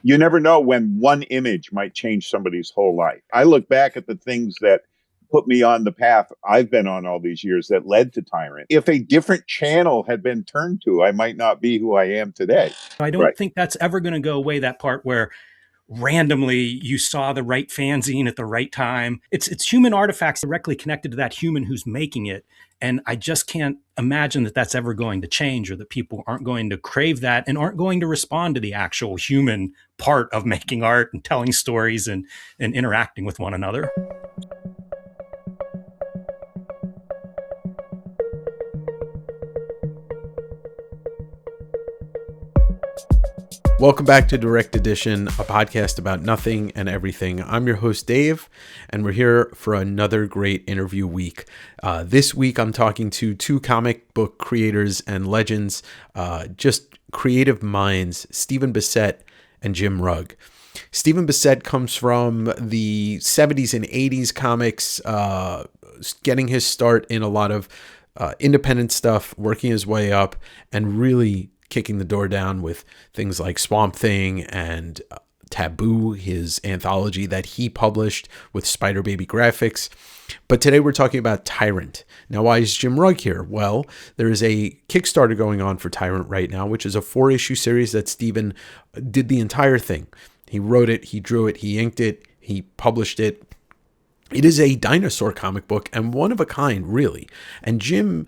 you never know when one image might change somebody's whole life. I look back at the things that put me on the path I've been on all these years that led to Tyrant. If a different channel had been turned to, I might not be who I am today. I don't think that's ever going to go away, that part where randomly you saw the right fanzine at the right time. It's human artifacts directly connected to that human who's making it. And I just can't imagine that that's ever going to change, or that people aren't going to crave that and aren't going to respond to the actual human part of making art and telling stories and interacting with one another. Welcome back to Direct Edition, a podcast about nothing and everything. I'm your host, Dave, and we're here for another great interview week. This week, I'm talking to two comic book creators and legends, just creative minds, Stephen Bissette and Jim Rugg. Stephen Bissette comes from the 70s and 80s comics, getting his start in a lot of independent stuff, working his way up, and really kicking the door down with things like Swamp Thing and Taboo, his anthology that he published with Spider Baby Graphics. But today we're talking about Tyrant. Now, why is Jim Rugg here? Well, there is a Kickstarter going on for Tyrant right now, which is a 4-issue series that Stephen did the entire thing. He wrote it, he drew it, he inked it, he published it. It is a dinosaur comic book and one of a kind, really. And Jim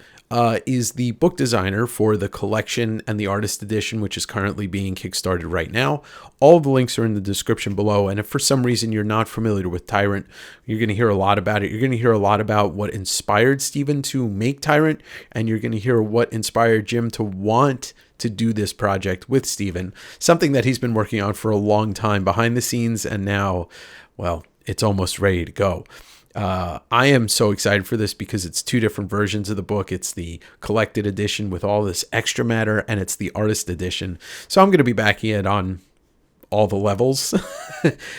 is the book designer for the collection and the artist edition, which is currently being kickstarted right now. All of the links are in the description below. And if for some reason you're not familiar with Tyrant, you're going to hear a lot about it. You're going to hear a lot about what inspired Stephen to make Tyrant, and you're going to hear what inspired Jim to want to do this project with Stephen, something that he's been working on for a long time behind the scenes, and now, well, it's almost ready to go. I am so excited for this because it's two different versions of the book. It's the collected edition with all this extra matter, and it's the artist edition. So I'm going to be backing it on all the levels.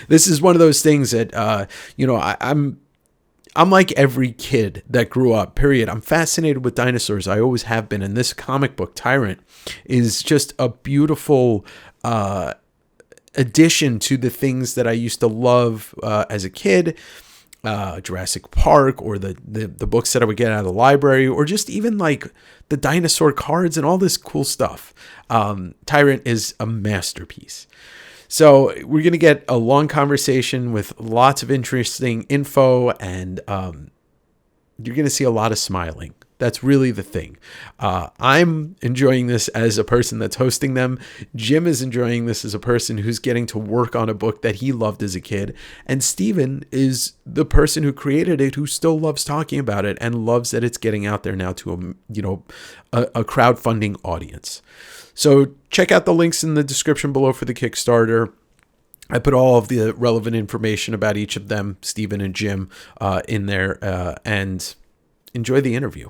This is one of those things that, I'm like every kid that grew up, period. I'm fascinated with dinosaurs. I always have been. And this comic book, Tyrant, is just a beautiful addition to the things that I used to love as a kid. Jurassic Park, or the books that I would get out of the library, or just even like the dinosaur cards and all this cool stuff. Tyrant is a masterpiece. So we're going to get a long conversation with lots of interesting info, and you're going to see a lot of smiling. That's really the thing. I'm enjoying this as a person that's hosting them. Jim is enjoying this as a person who's getting to work on a book that he loved as a kid. And Stephen is the person who created it, who still loves talking about it and loves that it's getting out there now to a crowdfunding audience. So check out the links in the description below for the Kickstarter. I put all of the relevant information about each of them, Stephen and Jim, in there, and enjoy the interview.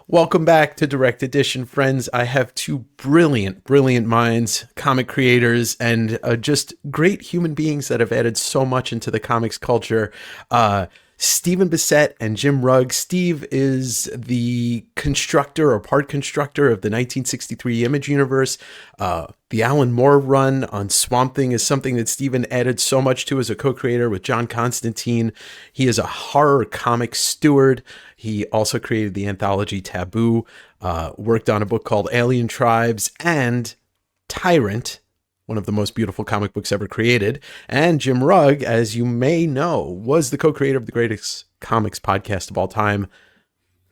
Welcome back to Direct Edition, friends. I have two brilliant minds, comic creators, and just great human beings that have added so much into the comics culture. Stephen Bissette and Jim Rugg. Steve is the constructor or part constructor of the 1963 Image universe. The Alan Moore run on Swamp Thing is something that Stephen added so much to as a co-creator with John Constantine. He is a horror comic steward. He also created the anthology Taboo, worked on a book called Alien Tribes, and Tyrant, one of the most beautiful comic books ever created. And Jim Rugg, as you may know, was the co-creator of the greatest comics podcast of all time,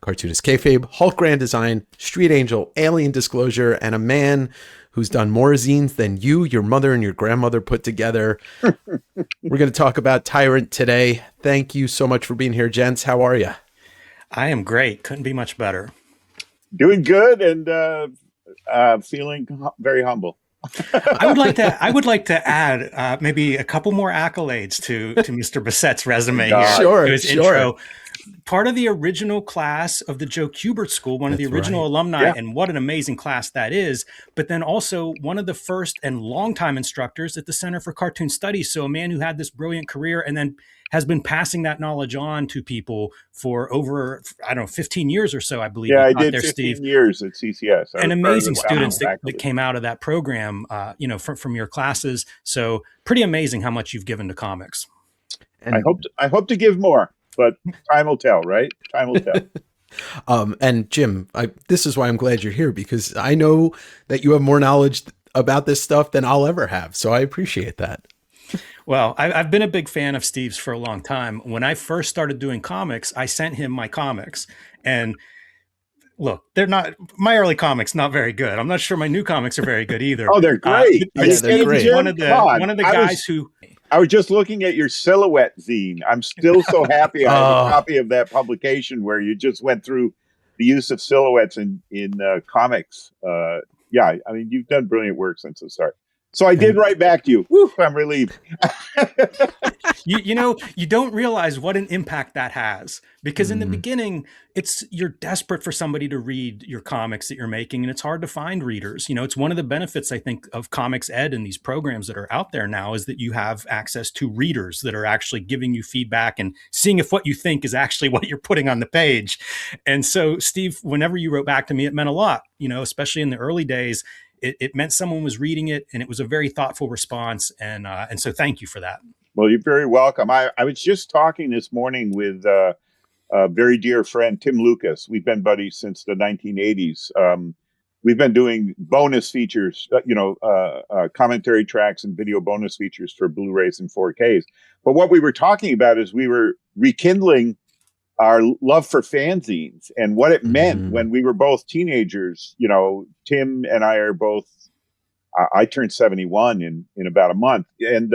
Cartoonist Kayfabe, Hulk Grand Design, Street Angel, Alien Disclosure, and a man who's done more zines than you, your mother, and your grandmother put together. We're going to talk about Tyrant today. Thank you so much for being here, gents. How are you? I am great. Couldn't be much better. Doing good, and feeling very humble. I would like to add maybe a couple more accolades to Mr. Bissette's resume here. Sure, to his intro. part of the original class of the Joe Kubert School, one of the That's original right. alumni, Yeah. and what an amazing class that is. But then also one of the first and longtime instructors at the Center for Cartoon Studies. So a man who had this brilliant career and then has been passing that knowledge on to people for over, I don't know, 15 years or so, I believe. Yeah, you I taught did there, 15 Steve. years at CCS. And amazing students that faculty. came out of that program, from your classes. So pretty amazing how much you've given to comics. And I hope to give more, but time will tell, right? Time will tell. And Jim, this is why I'm glad you're here, because I know that you have more knowledge about this stuff than I'll ever have. So I appreciate that. Well, I've been a big fan of Steve's for a long time. When I first started doing comics, I sent him my comics, and look, they're not, my early comics not very good. I'm not sure my new comics are very good either. Oh, they're great. Yeah, they're great. One of the guys who I was just looking at your silhouette zine. I'm still so happy I have a copy of that publication where you just went through the use of silhouettes in comics. Yeah, I mean, you've done brilliant work since the start. So I did write back to you. Woo, I'm relieved. you don't realize what an impact that has, because in the beginning, you're desperate for somebody to read your comics that you're making, and it's hard to find readers. It's one of the benefits, I think, of comics ed and these programs that are out there now, is that you have access to readers that are actually giving you feedback and seeing if what you think is actually what you're putting on the page. And so, Steve, whenever you wrote back to me, it meant a lot, especially in the early days. It meant someone was reading it, and it was a very thoughtful response. And so thank you for that. Well, you're very welcome. I was just talking this morning with a very dear friend, Tim Lucas. We've been buddies since the 1980s. We've been doing bonus features, commentary tracks and video bonus features for Blu-rays and 4Ks. But what we were talking about is we were rekindling our love for fanzines and what it meant when we were both teenagers. Tim and I are both, I turned 71 in about a month. And,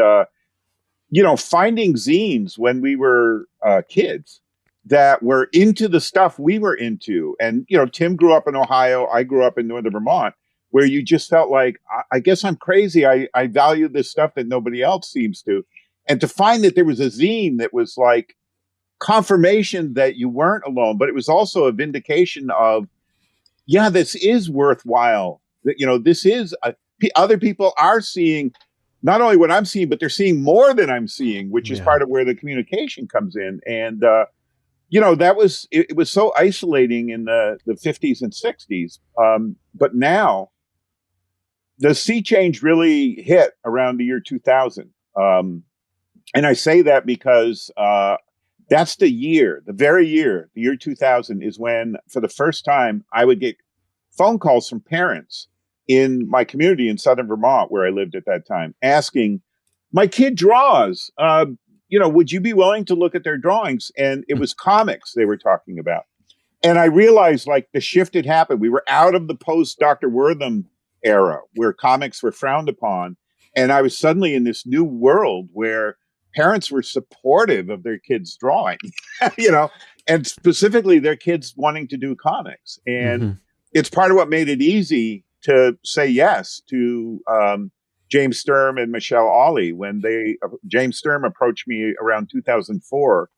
finding zines when we were kids that were into the stuff we were into. And, Tim grew up in Ohio. I grew up in northern Vermont, where you just felt like, I guess I'm crazy. I value this stuff that nobody else seems to. And to find that there was a zine that was like confirmation that you weren't alone, but it was also a vindication of, yeah, this is worthwhile. This is, other people are seeing not only what I'm seeing, but they're seeing more than I'm seeing, which is part of where the communication comes in. And, that was, it was so isolating in the 50s and 60s. But now the sea change really hit around the year 2000. And I say that because, that's the year, the year 2000 is when, for the first time, I would get phone calls from parents in my community in southern Vermont, where I lived at that time, asking, my kid draws, would you be willing to look at their drawings? And it was comics they were talking about. And I realized the shift had happened. We were out of the post Dr. Wortham era where comics were frowned upon. And I was suddenly in this new world where parents were supportive of their kids' drawing, and specifically their kids wanting to do comics. And it's part of what made it easy to say yes to James Sturm and Michelle Awley when James Sturm approached me around 2004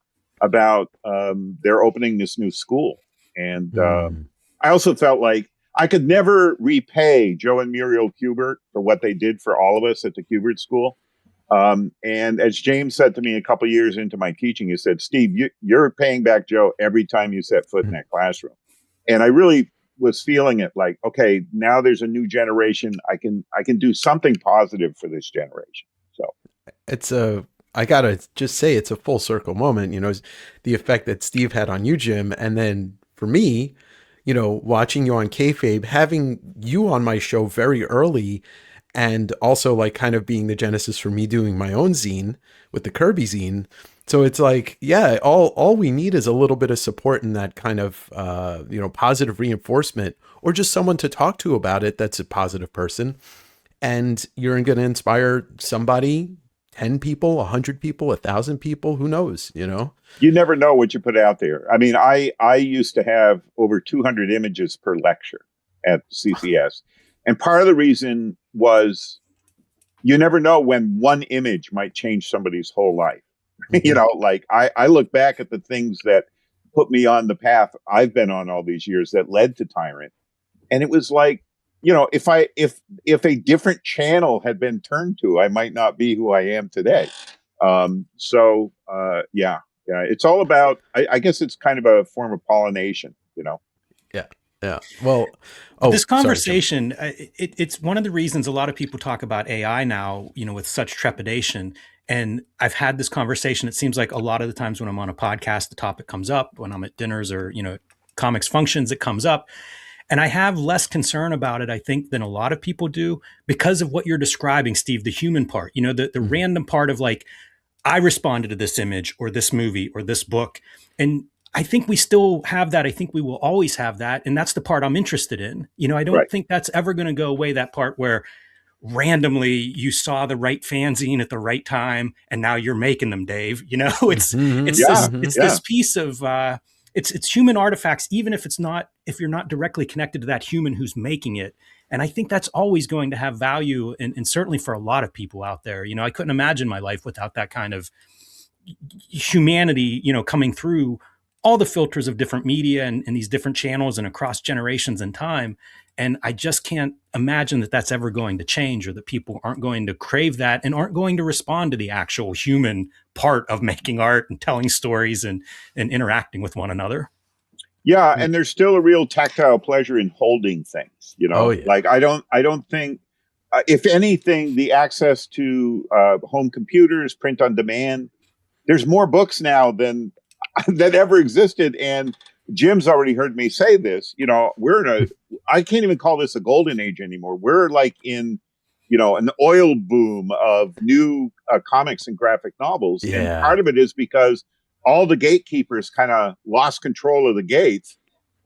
about their opening this new school. And I also felt like I could never repay Joe and Muriel Kubert for what they did for all of us at the Kubert School. And as James said to me a couple of years into my teaching, he said, Steve, you're paying back Joe every time you set foot in that classroom. And I really was feeling it like, okay, now there's a new generation. I can do something positive for this generation. So I gotta just say, it's a full circle moment, the effect that Steve had on you, Jim. And then for me, watching you on Kayfabe, having you on my show very early, and also kind of being the genesis for me doing my own zine with the Kirby zine. So it's all we need is a little bit of support in that kind of, positive reinforcement, or just someone to talk to about it that's a positive person. And you're going to inspire somebody, 10 people, 100 people, 1,000 people, who knows, You never know what you put out there. I mean, I used to have over 200 images per lecture at CCS. And part of the reason was you never know when one image might change somebody's whole life. I look back at the things that put me on the path I've been on all these years that led to Tyrant. And it was like, if a different channel had been turned to, I might not be who I am today. Yeah, it's all about, I guess it's kind of a form of pollination, Yeah. Yeah. Well, this conversation, it's one of the reasons a lot of people talk about AI now, with such trepidation. And I've had this conversation. It seems like a lot of the times when I'm on a podcast, the topic comes up. When I'm at dinners or, comics functions, it comes up. And I have less concern about it, I think, than a lot of people do because of what you're describing, Steve, the human part, the random part of like, I responded to this image or this movie or this book. And I think we still have that. I think we will always have that. And that's the part I'm interested in. I don't think that's ever going to go away, that part where randomly you saw the right fanzine at the right time and now you're making them, Dave. It's this piece of it's human artifacts, even if you're not directly connected to that human who's making it. And I think that's always going to have value, and certainly for a lot of people out there. I couldn't imagine my life without that kind of humanity, coming through all the filters of different media and these different channels and across generations and time. And I just can't imagine that that's ever going to change, or that people aren't going to crave that and aren't going to respond to the actual human part of making art and telling stories and interacting with one another. Yeah. And there's still a real tactile pleasure in holding things, like I don't think, if anything, the access to home computers, print on demand, there's more books now than ever existed. And Jim's already heard me say this, I can't even call this a golden age anymore. We're like in, an oil boom of new comics and graphic novels. Yeah. And part of it is because all the gatekeepers kind of lost control of the gates.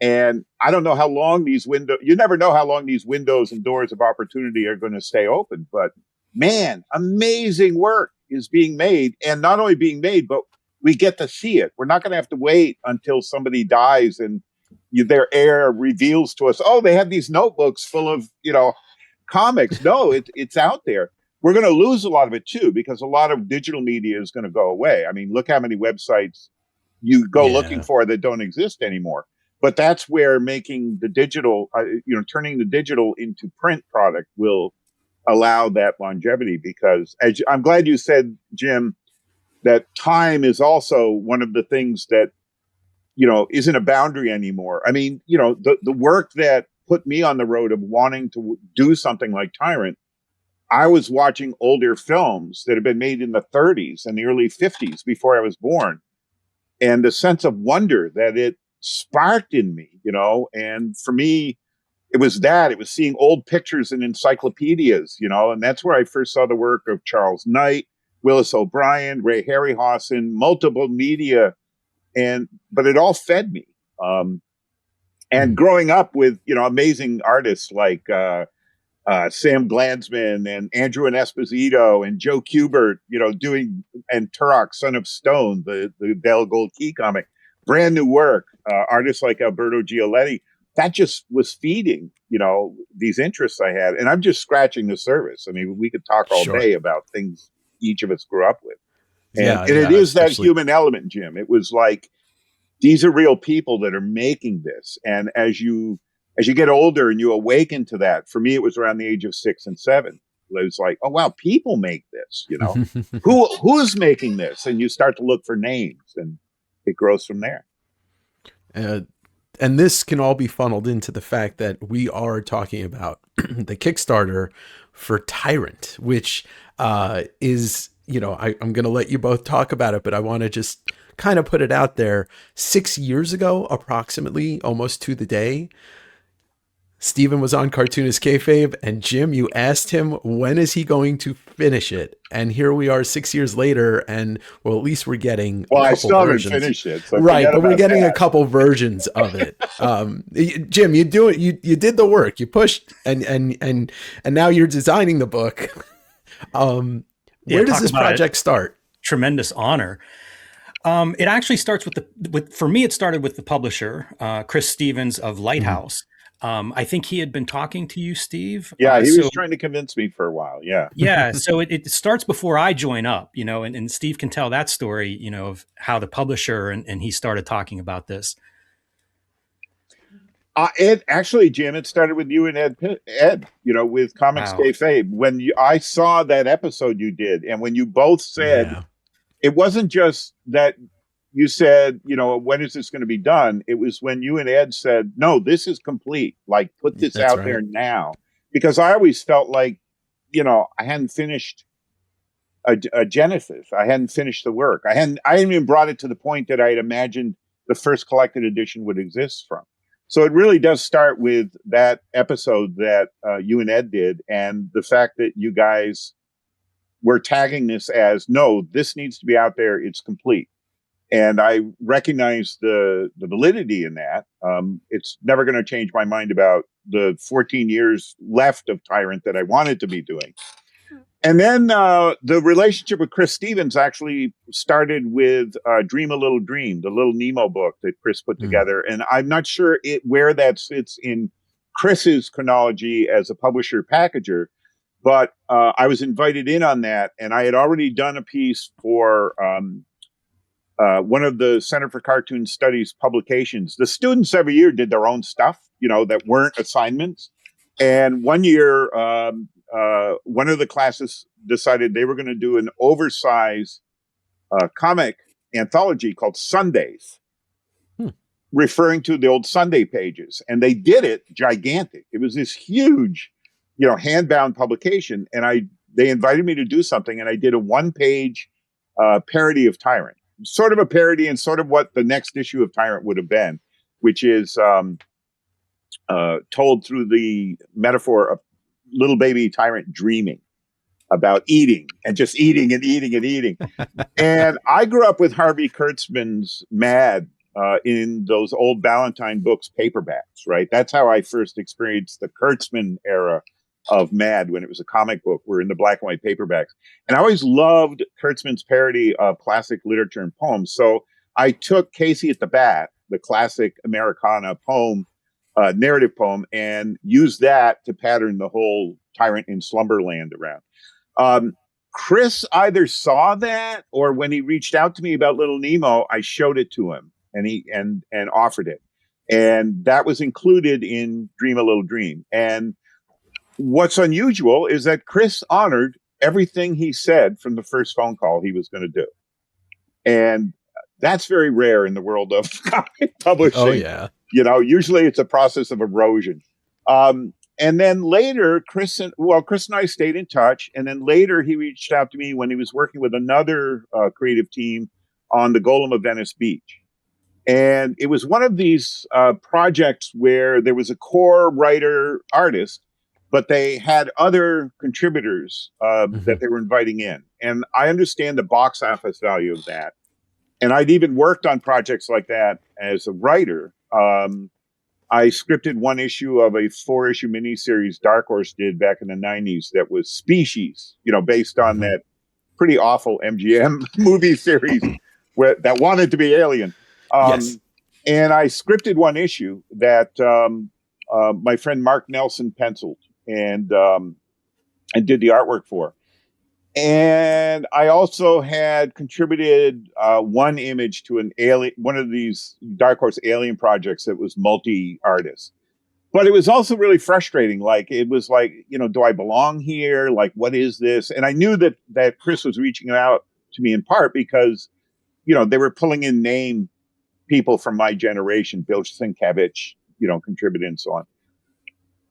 And I don't know how long you never know how long these windows and doors of opportunity are going to stay open. But man, amazing work is being made, and not only being made, but we get to see it. We're not going to have to wait until somebody dies and their heir reveals to us, oh, they have these notebooks full of, comics. No, it's out there. We're going to lose a lot of it too, because a lot of digital media is going to go away. I mean, look how many websites you go looking for that don't exist anymore. But that's where making the digital, turning the digital into print product will allow that longevity. Because I'm glad you said, Jim, that time is also one of the things that, isn't a boundary anymore. I mean, the work that put me on the road of wanting to do something like Tyrant, I was watching older films that had been made in the 30s and the early 50s before I was born. And the sense of wonder that it sparked in me, and for me, it was seeing old pictures in encyclopedias, and that's where I first saw the work of Charles Knight, Willis O'Brien, Ray Harryhausen, multiple media, but it all fed me. And growing up with, amazing artists like Sam Glanzman and Andrew and Esposito and Joe Kubert, and Turok, Son of Stone, the Dale Gold Key comic, brand new work, artists like Alberto Gialetti, that just was feeding, these interests I had. And I'm just scratching the surface. I mean, we could talk all day about things each of us grew up with. And it is that human element, Jim. It was like, these are real people that are making this. And as you get older and you awaken to that, for me, it was around the age of 6 and 7. It was like, oh, wow, people make this, who's making this? And you start to look for names, and it grows from there. And this can all be funneled into the fact that we are talking about the Kickstarter for Tyrant, which is, I'm going to let you both talk about it, but I want to just kind of put it out there. 6 years ago, approximately, almost to the day, Stephen was on Cartoonist Kayfabe, and Jim, you asked him, when is he going to finish it? And here we are 6 years later, and well, at least we're getting I still haven't finished it. So right, but we're getting a couple versions of it. Jim, you did the work, you pushed, and now you're designing the book. Where does this project start? Tremendous honor. It actually starts for me, it started with the publisher, Chris Stevens of Lighthouse. I think he had been talking to you, Steve. Yeah, he So was trying to convince me for a while. Yeah. yeah, so it starts before I join up, and Steve can tell that story, of how the publisher and he started talking about this. It actually, Jim, it started with you and Ed, with Comics Wow. Kayfabe. When I saw that episode you did, and when you both said, it wasn't just that you said, when is this going to be done? It was when you and Ed said, no, this is complete. Like, put this That's out there now. Because I always felt like, I hadn't finished a Genesis. I hadn't finished the work. I hadn't even brought it to the point that I had imagined the first collected edition would exist from. So it really does start with that episode that you and Ed did, and the fact that you guys were tagging this as, no, this needs to be out there. It's complete. And I recognize the validity in that. It's never going to change my mind about the 14 years left of Tyrant that I wanted to be doing. And then the relationship with Chris Stevens actually started with Dream a Little Dream, the Little Nemo book that Chris put together. And I'm not sure where that sits in Chris's chronology as a publisher packager, but I was invited in on that. And I had already done a piece for one of the Center for Cartoon Studies publications. The students every year did their own stuff, that weren't assignments. And one year, one of the classes decided they were going to do an oversized comic anthology called Sundays, referring to the old Sunday pages. And they did it gigantic. It was this huge, hand-bound publication. And they invited me to do something, and I did a one-page parody of Tyrant. Sort of a parody and sort of what the next issue of Tyrant would have been, which is told through the metaphor of little baby Tyrant dreaming about eating and just eating and eating and eating. And I grew up with Harvey Kurtzman's Mad in those old Ballantine books paperbacks, right? That's how I first experienced the Kurtzman era of Mad when it was a comic book. We're in the black and white paperbacks. And I always loved Kurtzman's parody of classic literature and poems. So I took Casey at the Bat, the classic Americana poem, narrative poem, and used that to pattern the whole Tyrant in Slumberland around. Chris either saw that, or when he reached out to me about Little Nemo, I showed it to him and he offered it. And that was included in Dream a Little Dream. And what's unusual is that Chris honored everything he said from the first phone call he was going to do. And that's very rare in the world of comic publishing. Oh, yeah. Usually it's a process of erosion. And then later, Chris and I stayed in touch. And then later he reached out to me when he was working with another creative team on the Golem of Venice Beach. And it was one of these projects where there was a core writer artist, but they had other contributors that they were inviting in. And I understand the box office value of that. And I'd even worked on projects like that as a writer. I scripted one issue of a 4-issue miniseries Dark Horse did back in the 90s that was Species, based on that pretty awful MGM movie series that wanted to be Alien. Yes. And I scripted one issue that my friend Mark Nelson penciled and did the artwork for. And I also had contributed one image to one of these Dark Horse Alien projects that was multi-artist. But it was also really frustrating. It was like, do I belong here? Like, what is this? And I knew that Chris was reaching out to me in part because, they were pulling in name people from my generation, Bill Sienkiewicz, contributed and so on.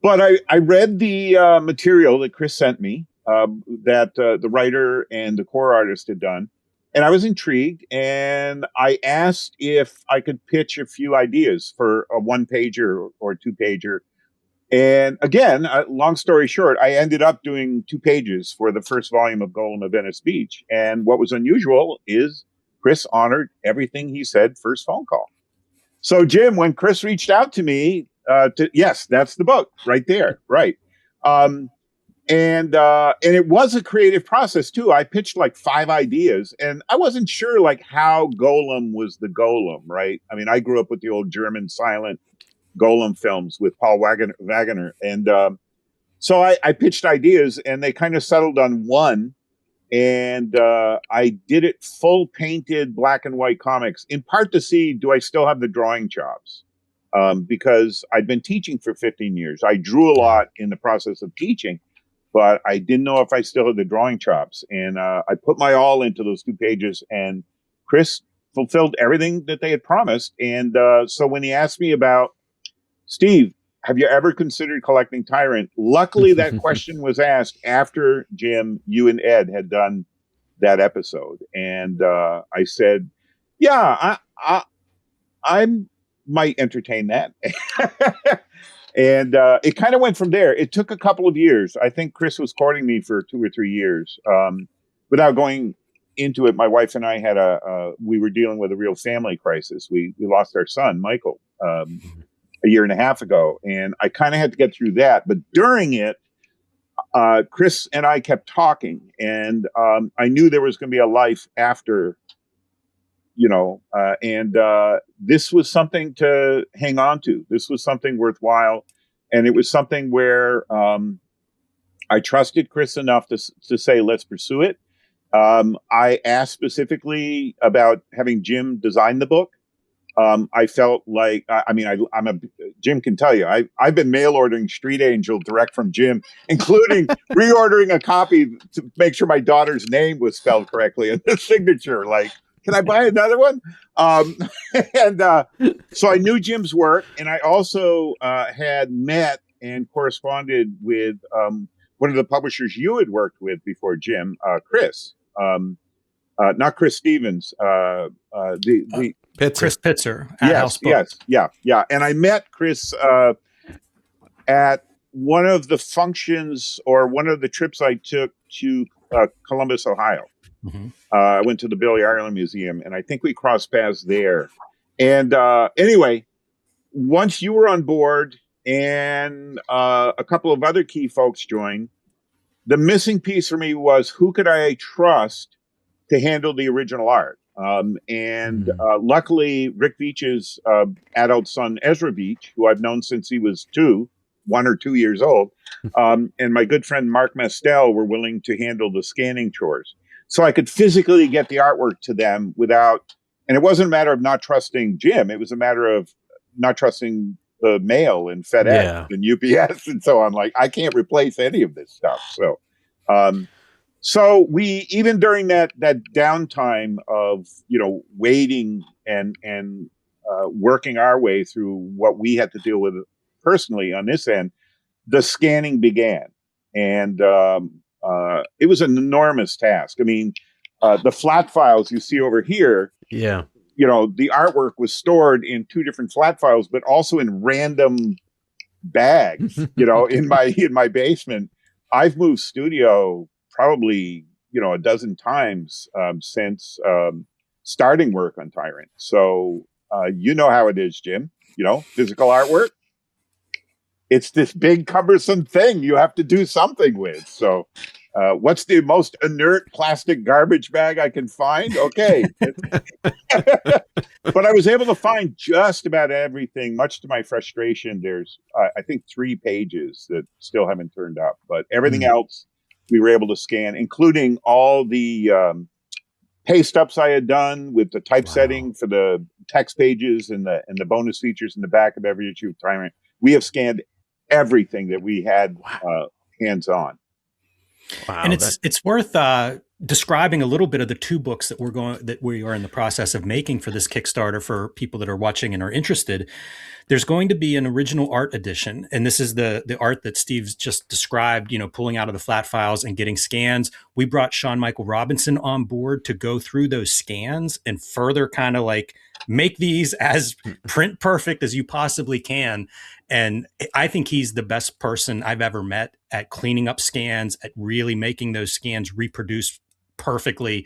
But I read the material that Chris sent me, that the writer and the core artist had done. And I was intrigued, and I asked if I could pitch a few ideas for a 1-pager or 2-pager. And again, long story short, I ended up doing 2 pages for the first volume of Golem of Venice Beach. And what was unusual is Chris honored everything he said first phone call. So, Jim, when Chris reached out to me, yes, that's the book right there. Right. And it was a creative process too. I pitched like 5 ideas, and I wasn't sure how Golem was the Golem, right? I mean, I grew up with the old German silent Golem films with Paul Wagoner. And so I pitched ideas, and they kind of settled on one. And I did it full painted black and white comics, in part to see, do I still have the drawing chops? Because I'd been teaching for 15 years. I drew a lot in the process of teaching, but I didn't know if I still had the drawing chops. And I put my all into those 2 pages, and Chris fulfilled everything that they had promised. And so when he asked me about, Steve, have you ever considered collecting Tyrant? Luckily, that question was asked after Jim, you and Ed had done that episode. And I said, yeah, I might entertain that. And it kind of went from there. It took a couple of years. I think Chris was courting me for 2 or 3 years. Without going into it, my wife and I had we were dealing with a real family crisis. We lost our son, Michael, a year and a half ago. And I kind of had to get through that. But during it, Chris and I kept talking, and I knew there was going to be a life after, and this was something to hang on to. This was something worthwhile. And it was something where I trusted Chris enough to say, let's pursue it. I asked specifically about having Jim design the book. I felt like, Jim can tell you, I've been mail ordering Street Angel direct from Jim, including reordering a copy to make sure my daughter's name was spelled correctly in the signature. Like, can I buy another one? So I knew Jim's work, and I also had met and corresponded with one of the publishers you had worked with before, Jim, Chris. Not Chris Stevens, Chris Pitzer at House Books. Yeah. And I met Chris at one of the functions or one of the trips I took to Columbus, Ohio. Mm-hmm. I went to the Billy Ireland Museum, and I think we crossed paths there. And anyway, once you were on board and a couple of other key folks joined, the missing piece for me was, who could I trust to handle the original art? Luckily, Rick Veitch's adult son, Ezra Veitch, who I've known since he was 1 or 2 years old, and my good friend Mark Mestel were willing to handle the scanning chores. So I could physically get the artwork to them and it wasn't a matter of not trusting Jim. It was a matter of not trusting the mail and FedEx and UPS and so on. Like, I can't replace any of this stuff. So we, even during that downtime of, waiting and working our way through what we had to deal with personally on this end, the scanning began. And it was an enormous task. I mean, the flat files you see over here, the artwork was stored in 2 different flat files, but also in random bags, in my basement. I've moved studio probably, a dozen times since starting work on Tyrant. So you know how it is, Jim, physical artwork. It's this big cumbersome thing you have to do something with. So what's the most inert plastic garbage bag I can find? Okay. But I was able to find just about everything, much to my frustration. There's, I think, 3 pages that still haven't turned up, but everything else we were able to scan, including all the paste ups I had done with the typesetting for the text pages and the bonus features in the back of every issue of Tyrant. We have scanned everything that we had hands on. Wow, and it's worth describing a little bit of the 2 books that we are in the process of making for this Kickstarter for people that are watching and are interested. There's going to be an original art edition, and this is the art that Steve's just described, pulling out of the flat files and getting scans. We brought Sean Michael Robinson on board to go through those scans and further kind of like make these as print perfect as you possibly can. And I think he's the best person I've ever met at cleaning up scans, at really making those scans reproduce perfectly.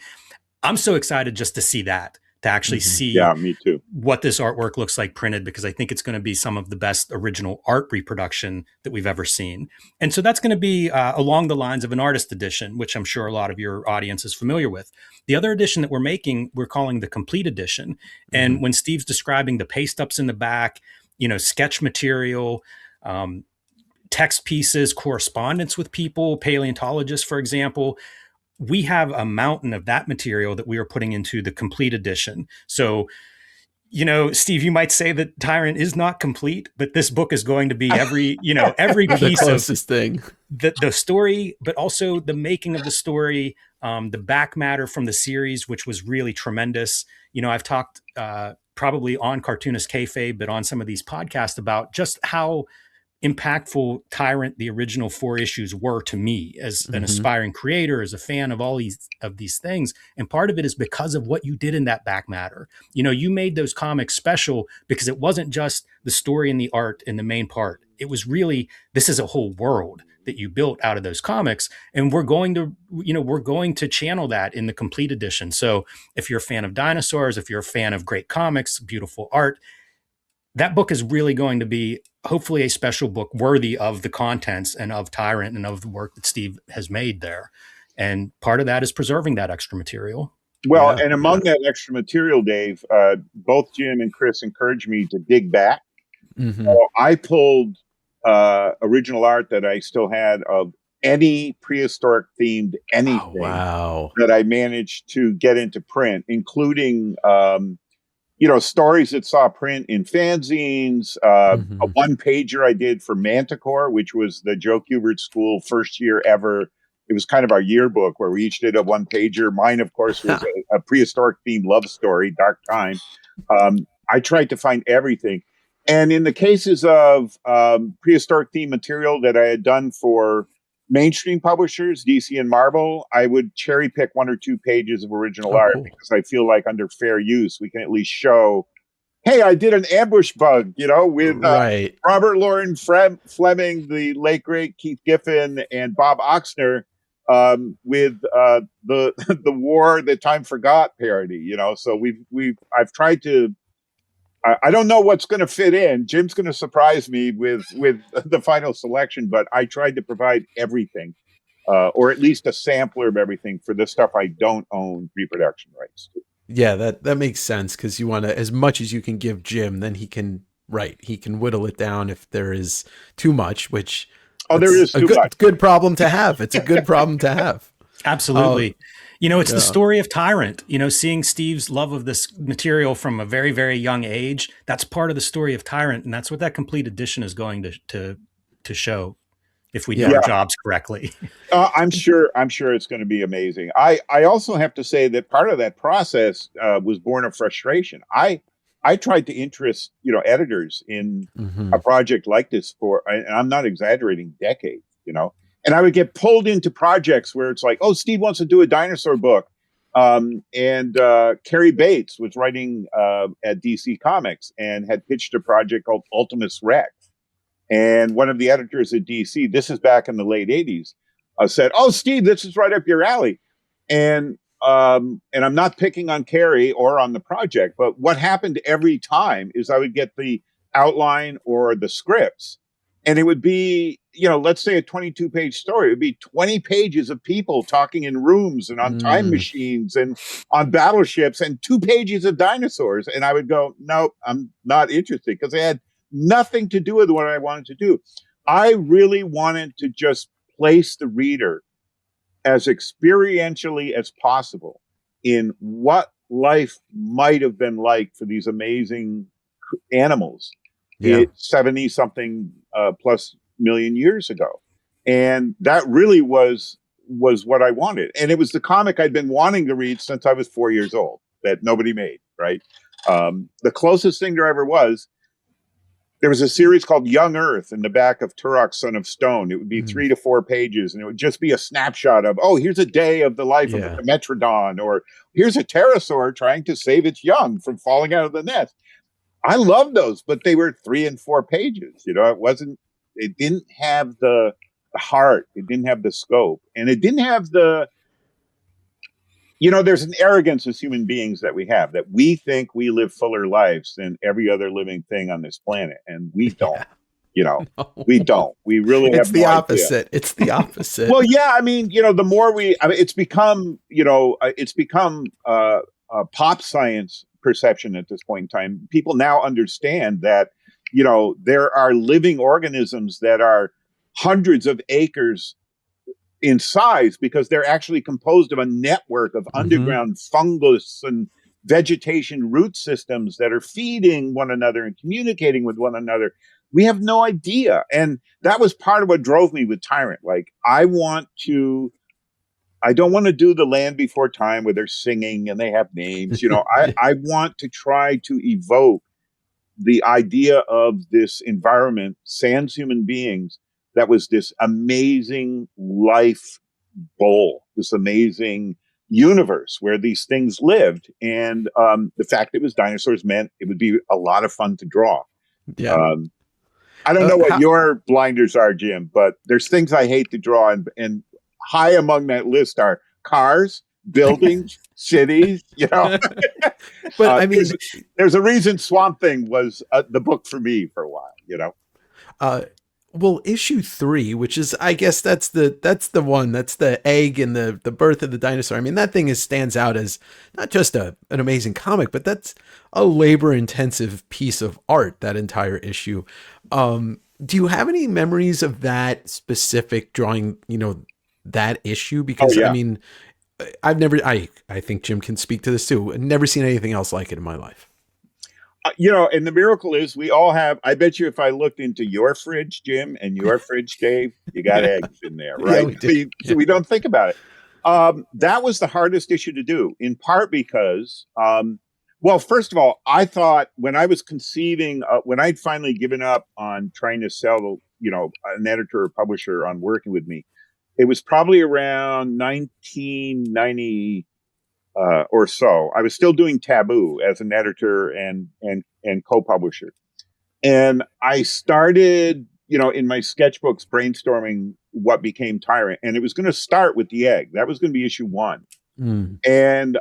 I'm so excited just to see that, to actually see me too, what this artwork looks like printed, because I think it's going to be some of the best original art reproduction that we've ever seen. And so that's going to be along the lines of an artist edition, which I'm sure a lot of your audience is familiar with. The other edition that we're making, we're calling the complete edition. And when Steve's describing the paste ups in the back, sketch material, text pieces, correspondence with people, paleontologists, for example. We have a mountain of that material that we are putting into the complete edition. So, Steve, you might say that Tyrant is not complete, but this book is going to be every piece the closest thing. The story, but also the making of the story, the back matter from the series, which was really tremendous. I've talked probably on Cartoonist Kayfabe, but on some of these podcasts about just how impactful Tyrant, the original 4 issues, were to me as an aspiring creator, as a fan of all these things. And part of it is because of what you did in that back matter. You made those comics special because it wasn't just the story and the art in the main part. It was really, this is a whole world that you built out of those comics. And we're going to channel that in the complete edition. So if you're a fan of dinosaurs, if you're a fan of great comics, beautiful art, that book is really going to be hopefully a special book worthy of the contents and of Tyrant and of the work that Steve has made there. And part of that is preserving that extra material. Well, and among that extra material, Dave, both Jim and Chris encouraged me to dig back. So I pulled original art that I still had of any prehistoric themed anything that I managed to get into print, including stories that saw print in fanzines, a one-pager I did for Manticore, which was the Joe Kubert School first year ever. It was kind of our yearbook where we each did a one-pager. Mine, of course, was a prehistoric themed love story, Dark Time. I tried to find everything. And in the cases of prehistoric themed material that I had done for mainstream publishers, DC and Marvel, I would cherry pick 1 or 2 pages of original art because I feel like under fair use, we can at least show, hey, I did an ambush bug, with Robert Loren Fleming, the late great Keith Giffen, and Bob Oxner with the War That Time Forgot parody, So I've tried to. I don't know what's going to fit in. Jim's going to surprise me with the final selection, but I tried to provide everything, or at least a sampler of everything for the stuff I don't own reproduction rights to. Yeah, that makes sense because you want to, as much as you can give Jim, then he can whittle it down if there is too much, which there is too much. Good problem to have. It's a good problem to have. Absolutely. It's the story of Tyrant, seeing Steve's love of this material from a very, very young age. That's part of the story of Tyrant. And that's what that complete edition is going to show if we do our jobs correctly. I'm sure it's going to be amazing. I also have to say that part of that process was born of frustration. I tried to interest, editors in a project like this and I'm not exaggerating, decades, And I would get pulled into projects where it's like, oh, Steve wants to do a dinosaur book. And Carrie Bates was writing at DC Comics and had pitched a project called Ultimus Rex. And one of the editors at DC, this is back in the late 80s, said, oh, Steve, this is right up your alley. And I'm not picking on Carrie or on the project, but what happened every time is I would get the outline or the scripts. And it would be, let's say a 22-page story. It would be 20 pages of people talking in rooms and on time machines and on battleships and 2 pages of dinosaurs. And I would go, no, I'm not interested because it had nothing to do with what I wanted to do. I really wanted to just place the reader as experientially as possible in what life might have been like for these amazing animals. 70 something plus million years ago. And that really was what I wanted. And it was the comic I'd been wanting to read since I was 4 years old that nobody made, right? The closest thing there ever was, there was a series called Young Earth in the back of Turok, Son of Stone. It would be 3 to 4 pages, and it would just be a snapshot of, oh, here's a day of the life of a Dimetrodon, or here's a pterosaur trying to save its young from falling out of the nest. I love those, but they were 3 and 4 pages. It didn't have the heart. It didn't have the scope, and it didn't have there's an arrogance as human beings that we have, that we think we live fuller lives than every other living thing on this planet. And we don't, No. We don't. We really have the opposite. Idea. It's the opposite. Well, yeah. The more it's become pop science perception at this point in time. People now understand that there are living organisms that are hundreds of acres in size because they're actually composed of a network of underground fungus and vegetation root systems that are feeding one another and communicating with one another. We have no idea. And that was part of what drove me with Tyrant. Like, I don't want to do the Land Before Time where they're singing and they have names. I want to try to evoke the idea of this environment, sans human beings, that was this amazing life bowl, this amazing universe where these things lived. And the fact it was dinosaurs meant it would be a lot of fun to draw. Yeah. I don't know what your blinders are, Jim, but there's things I hate to draw. And high among that list are cars, buildings, cities, But I mean, there's a reason Swamp Thing was the book for me for a while, Well, issue 3, which is, I guess that's the one, that's the egg and the birth of the dinosaur. I mean, that thing stands out as not just an amazing comic, but that's a labor intensive piece of art, that entire issue. Do you have any memories of that specific drawing, that issue? Because I mean, I've never, I think Jim can speak to this too. I've never seen anything else like it in my life. And the miracle is we all have, I bet you if I looked into your fridge, Jim, and your fridge, Dave, you got eggs in there, right? Yeah, we do. So we don't think about it. That was the hardest issue to do, in part because, well, first of all, I thought when I was conceiving, when I'd finally given up on trying to sell, an editor or publisher on working with me, it was probably around 1990 or so. I was still doing Taboo as an editor and co-publisher. And I started, in my sketchbooks brainstorming what became Tyrant. And it was going to start with the egg. That was going to be issue 1. And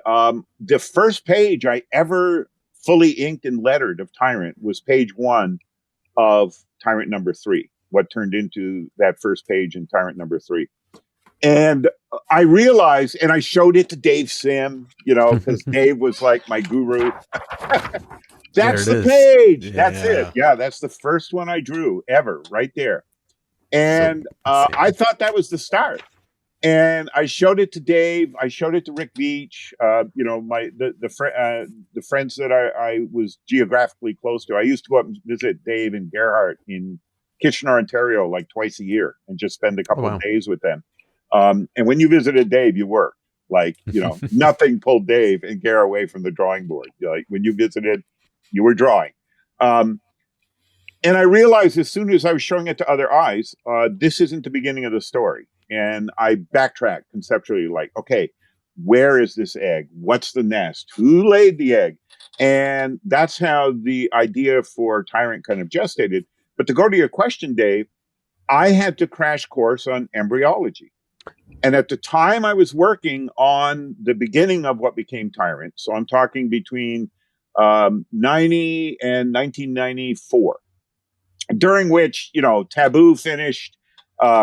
the first page I ever fully inked and lettered of Tyrant was page 1 of Tyrant number 3, what turned into that first page in Tyrant number 3. And I realized, and I showed it to Dave Sim, because Dave was like my guru. That's the page. Yeah. That's it. Yeah, that's the first one I drew ever, right there. And I thought that was the start. And I showed it to Dave. I showed it to Rick Beach. The friends that I was geographically close to. I used to go up and visit Dave and Gerhardt in Kitchener, Ontario, like twice a year, and just spend a couple of days with them. And when you visited Dave, you worked. Like, nothing pulled Dave and Gare away from the drawing board. Like, when you visited, you were drawing. And I realized as soon as I was showing it to other eyes, this isn't the beginning of the story. And I backtracked conceptually, like, okay, where is this egg? What's the nest? Who laid the egg? And that's how the idea for Tyrant kind of gestated. But to go to your question, Dave, I had to crash course on embryology. And at the time I was working on the beginning of what became Tyrant, so I'm talking between 90 and 1994, during which, Taboo finished,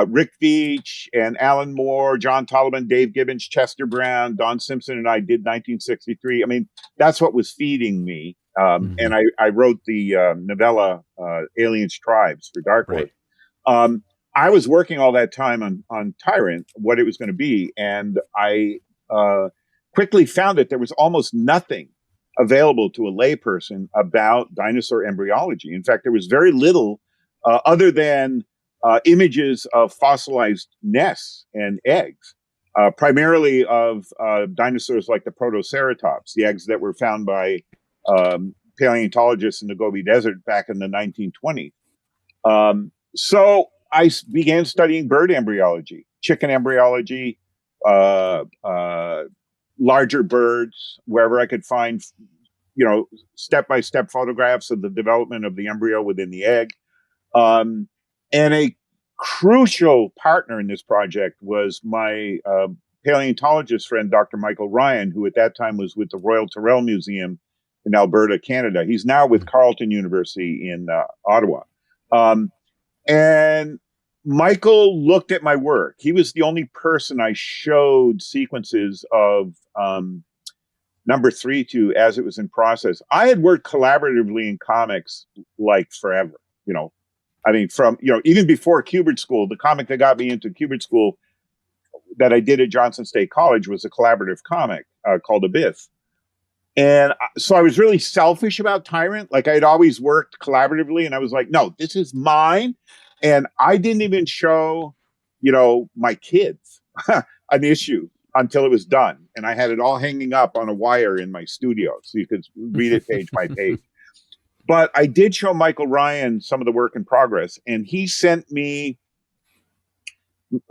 Rick Veitch and Alan Moore, John Tollivan, Dave Gibbons, Chester Brown, Don Simpson, and I did 1963. I mean, that's what was feeding me. And I wrote the novella Aliens Tribes for Dark Horse. Right. I was working all that time on Tyrant, what it was going to be. And I quickly found that there was almost nothing available to a layperson about dinosaur embryology. In fact, there was very little other than images of fossilized nests and eggs, primarily of dinosaurs like the Protoceratops, the eggs that were found by paleontologists in the Gobi Desert back in the 1920s. So I began studying bird embryology, chicken embryology, larger birds, wherever I could find, step-by-step photographs of the development of the embryo within the egg. And a crucial partner in this project was my paleontologist friend, Dr. Michael Ryan, who at that time was with the Royal Tyrrell Museum in Alberta, Canada. He's now with Carleton University in Ottawa. And Michael looked at my work. He was the only person I showed sequences of number 3 to as it was in process. I had worked collaboratively in comics like forever, I mean, from, even before Kubert School, the comic that got me into Kubert School that I did at Johnson State College was a collaborative comic called Abyss. And so I was really selfish about Tyrant. Like, I had always worked collaboratively, and I was like, no, this is mine. And I didn't even show, my kids an issue until it was done. And I had it all hanging up on a wire in my studio so you could read it page by page. But I did show Michael Ryan some of the work in progress, and he sent me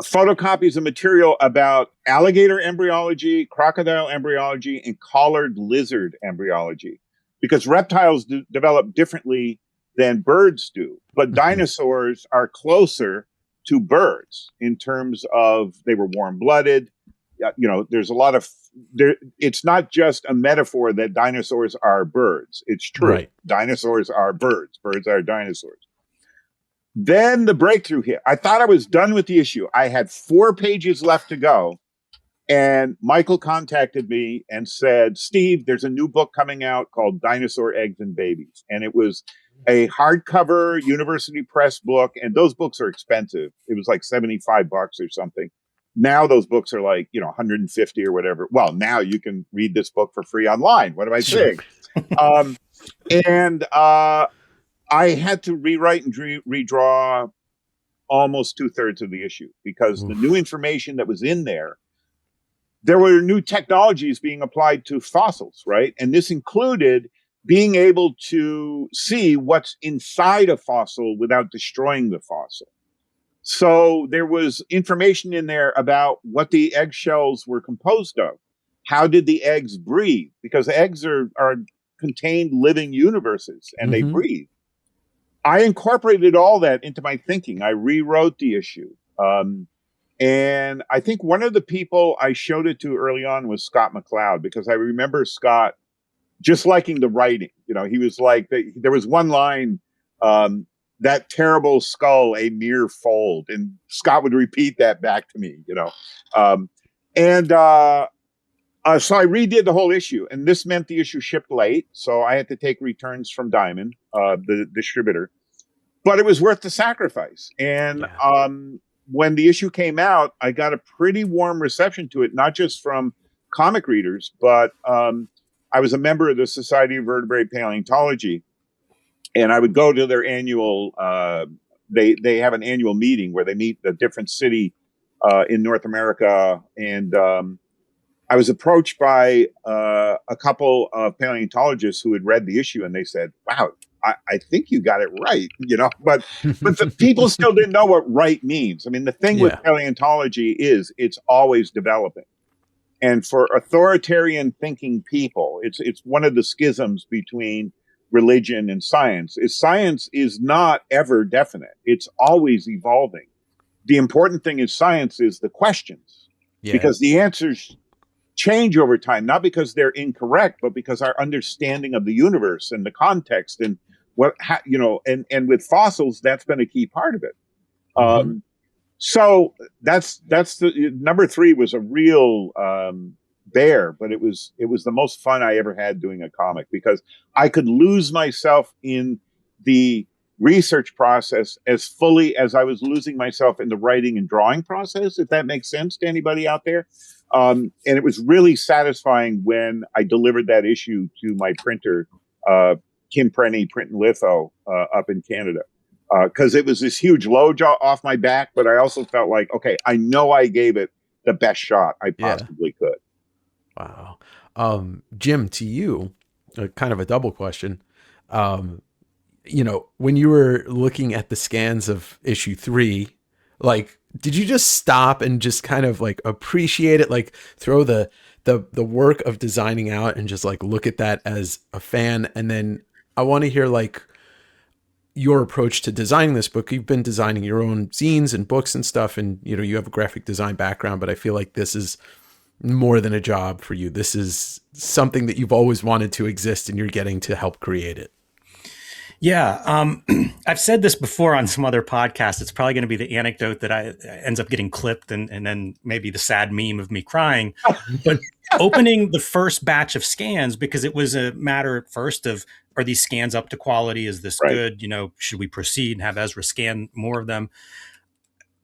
photocopies of material about alligator embryology, crocodile embryology, and collared lizard embryology, because reptiles develop differently than birds do. But dinosaurs are closer to birds in terms of they were warm-blooded. There's a lot of it's not just a metaphor that dinosaurs are birds. It's true. Right. Dinosaurs are birds. Birds are dinosaurs. Then the breakthrough hit. I thought I was done with the issue. I had 4 pages left to go. And Michael contacted me and said, Steve, there's a new book coming out called Dinosaur Eggs and Babies. And it was a hardcover university press book. And those books are expensive. It was like $75 or something. Now those books are like, 150 or whatever. Well, now you can read this book for free online. What am I saying? I had to rewrite and redraw almost 2/3 of the issue because the new information that was in there were new technologies being applied to fossils, right? And this included being able to see what's inside a fossil without destroying the fossil. So there was information in there about what the eggshells were composed of. How did the eggs breathe? Because eggs are contained living universes and they breathe. I incorporated all that into my thinking. I rewrote the issue. And I think one of the people I showed it to early on was Scott McCloud, because I remember Scott just liking the writing. He was like, there was one line, that terrible skull, a mere fold. And Scott would repeat that back to me, So I redid the whole issue, and this meant the issue shipped late. So I had to take returns from Diamond, the distributor, but it was worth the sacrifice. And when the issue came out, I got a pretty warm reception to it, not just from comic readers, but I was a member of the Society of Vertebrate Paleontology, and I would go to their annual, they have an annual meeting where they meet a different city in North America. And I was approached by a couple of paleontologists who had read the issue, and they said, wow, I think you got it right, but the people still didn't know what right means. I mean, the thing with paleontology is it's always developing. And for authoritarian thinking people, it's one of the schisms between religion and science. Science is not ever definite. It's always evolving. The important thing in science is the questions, because the answers change over time, not because they're incorrect, but because our understanding of the universe and the context and and with fossils, that's been a key part of it. So that's the number 3 was a real bear, but it was the most fun I ever had doing a comic, because I could lose myself in the research process as fully as I was losing myself in the writing and drawing process, if that makes sense to anybody out there. And it was really satisfying when I delivered that issue to my printer, Kim Prenny Print and Litho, up in Canada. Because it was this huge load off my back, but I also felt like, okay, I know I gave it the best shot I possibly could. Wow. Jim, to you, kind of a double question. When you were looking at the scans of issue 3, like, did you just stop and just kind of like appreciate it, like throw the work of designing out and just like look at that as a fan? And then I want to hear like your approach to designing this book. You've been designing your own zines and books and stuff, and you have a graphic design background, but I feel like this is more than a job for you. This is something that you've always wanted to exist, and you're getting to help create it. Yeah. I've said this before on some other podcasts. It's probably going to be the anecdote that I ends up getting clipped and then maybe the sad meme of me crying. But opening the first batch of scans, because it was a matter at first of, are these scans up to quality? Is this Right. good? Should we proceed and have Ezra scan more of them?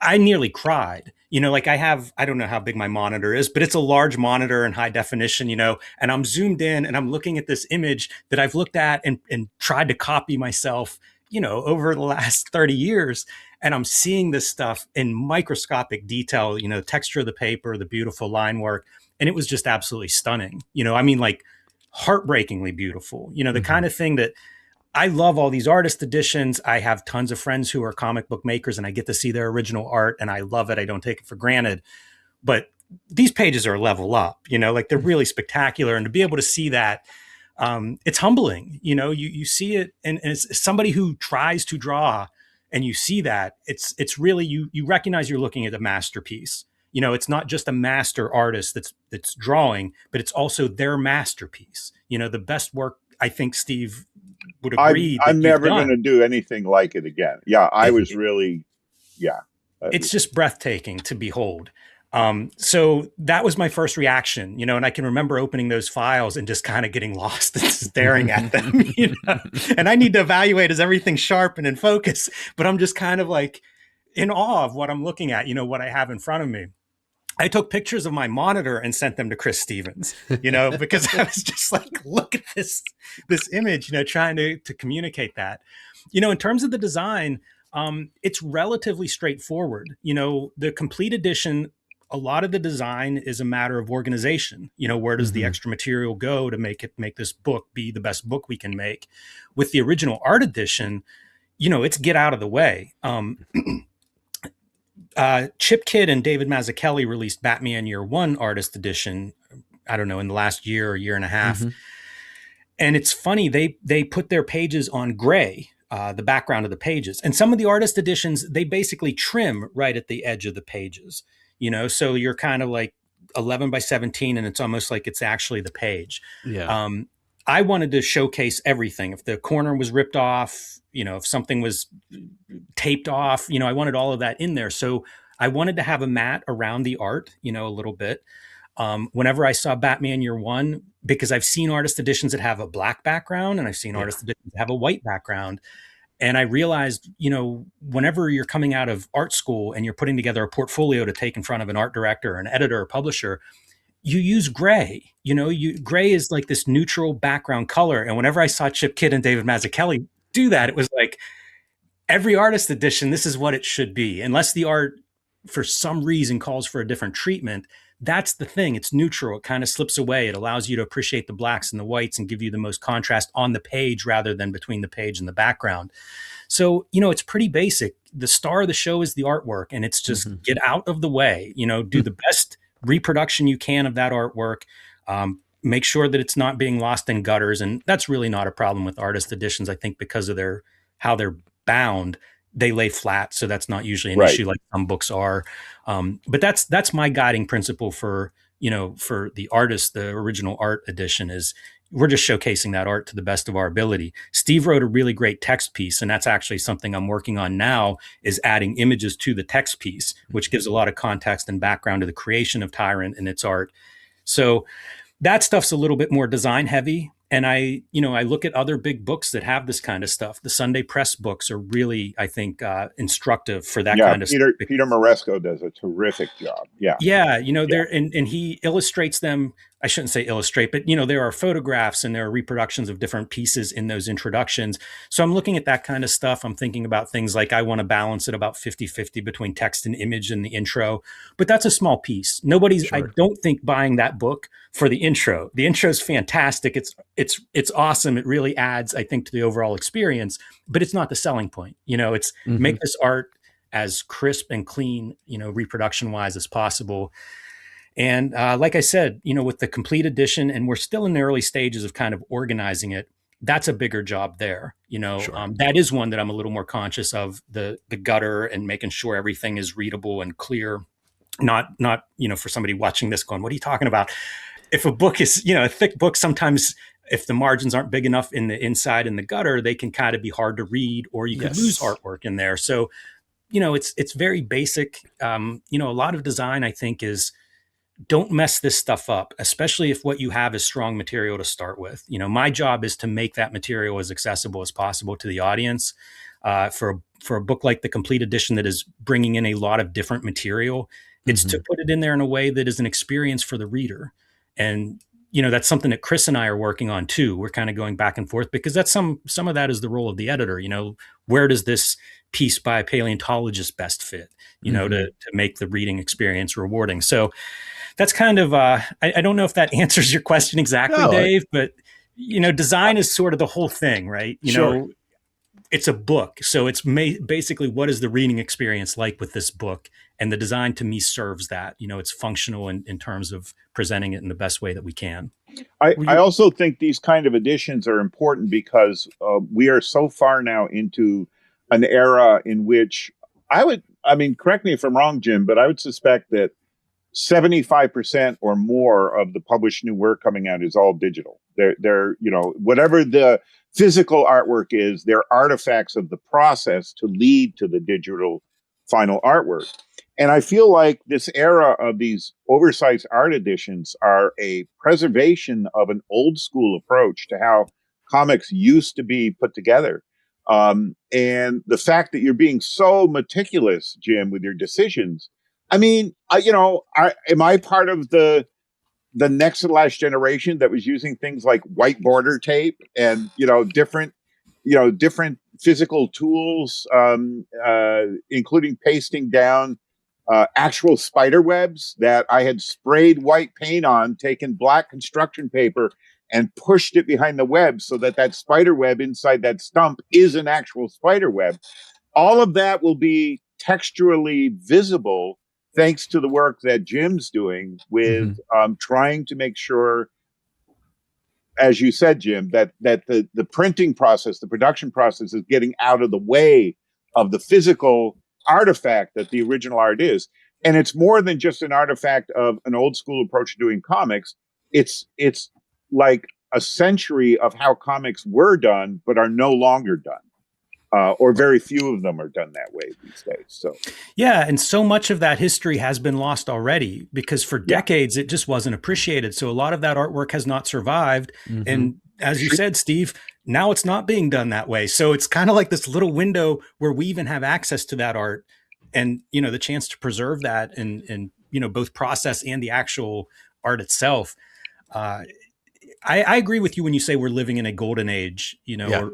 I nearly cried. Like I don't know how big my monitor is, but it's a large monitor in high definition, and I'm zoomed in and I'm looking at this image that I've looked at and tried to copy myself, over the last 30 years. And I'm seeing this stuff in microscopic detail, texture of the paper, the beautiful line work. And it was just absolutely stunning. I mean, like heartbreakingly beautiful, the kind of thing that I love all these artist editions. I have tons of friends who are comic book makers and I get to see their original art and I love it. I don't take it for granted. But these pages are a level up, like they're really spectacular. And to be able to see that, it's humbling. You see it and as somebody who tries to draw and you see that, it's really, you recognize you're looking at a masterpiece. It's not just a master artist that's drawing, but it's also their masterpiece. The best work, I think, Steve would agree that I'm never going done. to do anything like it again. Yeah, I was really, yeah. It's just breathtaking to behold. So that was my first reaction, and I can remember opening those files and just kind of getting lost and staring at them, and I need to evaluate, is everything sharp and in focus? But I'm just kind of like in awe of what I'm looking at, what I have in front of me. I took pictures of my monitor and sent them to Chris Stevens, because I was just like, look at this image, trying to communicate that. In terms of the design, it's relatively straightforward. The complete edition, a lot of the design is a matter of organization. Where does the extra material go to make this book be the best book we can make? With the original art edition, it's get out of the way. Chip Kidd and David Mazzucchelli released Batman Year One Artist Edition, I don't know, in the last year or year and a half. And it's funny, they put their pages on gray, the background of the pages. And some of the artist editions, they basically trim right at the edge of the pages, so you're kind of like 11 by 17 and it's almost like it's actually the page. Yeah. I wanted to showcase everything. If the corner was ripped off, if something was taped off, I wanted all of that in there. So I wanted to have a mat around the art, a little bit. Whenever I saw Batman Year One, because I've seen artist editions that have a black background and I've seen artist editions that have a white background. And I realized, whenever you're coming out of art school and you're putting together a portfolio to take in front of an art director, an editor, or publisher, you use gray. Gray is like this neutral background color. And whenever I saw Chip Kidd and David Mazzucchelli do that, it was like, every artist edition, this is what it should be. Unless the art, for some reason, calls for a different treatment, that's the thing. It's neutral. It kind of slips away. It allows you to appreciate the blacks and the whites and give you the most contrast on the page rather than between the page and the background. So, it's pretty basic. The star of the show is the artwork, and it's just get out of the way, do the best reproduction you can of that artwork. Make sure that it's not being lost in gutters. And that's really not a problem with artist editions, I think, because of how they're bound. They lay flat, so that's not usually an issue like some books are. But that's my guiding principle for the artist. The original art edition is we're just showcasing that art to the best of our ability. Steve wrote a really great text piece, and that's actually something I'm working on now, is adding images to the text piece, which gives a lot of context and background to the creation of Tyrant and its art. So that stuff's a little bit more design heavy. And I look at other big books that have this kind of stuff. The Sunday Press books are really, I think, instructive for that kind of stuff. Peter Moresco does a terrific job. Yeah. There and he illustrates them. I shouldn't say illustrate, but there are photographs and there are reproductions of different pieces in those introductions. So I'm looking at that kind of stuff. I'm thinking about things like I want to balance it about 50-50 between text and image in the intro, but that's a small piece. I don't think, buying that book for the intro. The intro is fantastic. It's awesome. It really adds, I think, to the overall experience, but it's not the selling point. It's make this art as crisp and clean, reproduction wise as possible. And like I said, with the complete edition, and we're still in the early stages of kind of organizing it, that's a bigger job there. That is one that I'm a little more conscious of, the gutter and making sure everything is readable and clear. Not for somebody watching this going, what are you talking about? If a book is, a thick book, sometimes if the margins aren't big enough in the inside and the gutter, they can kind of be hard to read, or you could lose artwork in there. So, it's very basic. A lot of design, I think, is don't mess this stuff up, especially if what you have is strong material to start with. My job is to make that material as accessible as possible to the audience. For a book like the complete edition that is bringing in a lot of different material, it's to put it in there in a way that is an experience for the reader. And that's something that Chris and I are working on too. We're kind of going back and forth, because that's some of that is the role of the editor. Where does this piece by a paleontologist best fit, to make the reading experience rewarding? So that's kind of, I don't know if that answers your question exactly, Dave, but, design is sort of the whole thing, right? It's a book. So it's basically, what is the reading experience like with this book? And the design to me serves that. It's functional in terms of presenting it in the best way that we can. I also think these kind of editions are important because we are so far now into an era in which correct me if I'm wrong, Jim, but I would suspect that 75% or more of the published new work coming out is all digital. They're whatever the physical artwork is, they're artifacts of the process to lead to the digital final artwork. And I feel like this era of these oversized art editions are a preservation of an old school approach to how comics used to be put together. And the fact that you're being so meticulous, Jim, with your decisions. Am I part of the next to last generation that was using things like white border tape and, different physical tools, including pasting down actual spider webs that I had sprayed white paint on, taken black construction paper and pushed it behind the web so that spider web inside that stump is an actual spider web. All of that will be texturally visible thanks to the work that Jim's doing with trying to make sure, as you said, Jim, that the printing process, the production process is getting out of the way of the physical artifact that the original art is. And it's more than just an artifact of an old school approach to doing comics. It's like a century of how comics were done, but are no longer done. Or very few of them are done that way these days. So, yeah, and so much of that history has been lost already because for decades it just wasn't appreciated. So a lot of that artwork has not survived. And as you said, Steve, now it's not being done that way. So it's kind of like this little window where we even have access to that art, and the chance to preserve that and both process and the actual art itself. I agree with you when you say we're living in a golden age,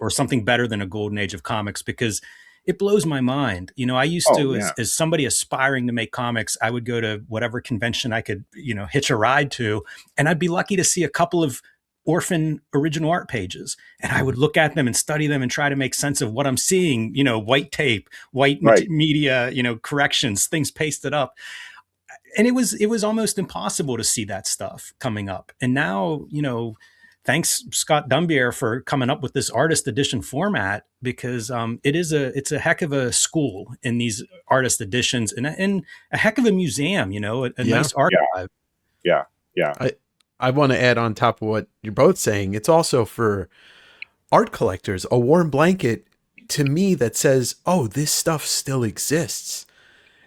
or something better than a golden age of comics, because it blows my mind. I used to, as somebody aspiring to make comics, I would go to whatever convention I could, hitch a ride to, and I'd be lucky to see a couple of orphan original art pages. And I would look at them and study them and try to make sense of what I'm seeing, white tape, white media, corrections, things pasted up. And it was almost impossible to see that stuff coming up. And now, thanks Scott Dumbier for coming up with this artist edition format, because it's a heck of a school in these artist editions and a heck of a museum, a nice archive. Yeah. I want to add on top of what you're both saying. It's also for art collectors, a warm blanket to me that says, oh, this stuff still exists.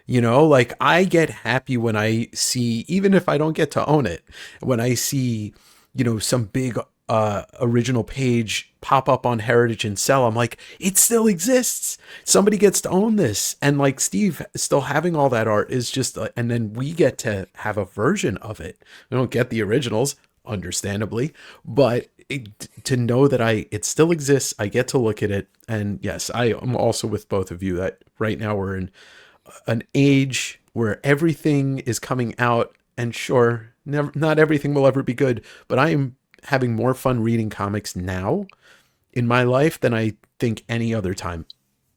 Like I get happy when I see, even if I don't get to own it, when I see, some big original page pop up on Heritage and sell, I'm like, it still exists. Somebody gets to own this. And like Steve, still having all that art is just, and then we get to have a version of it. We don't get the originals, understandably, but to know that it still exists, I get to look at it. And yes, I am also with both of you that right now we're in an age where everything is coming out, and sure, not everything will ever be good, but I am having more fun reading comics now in my life than I think any other time,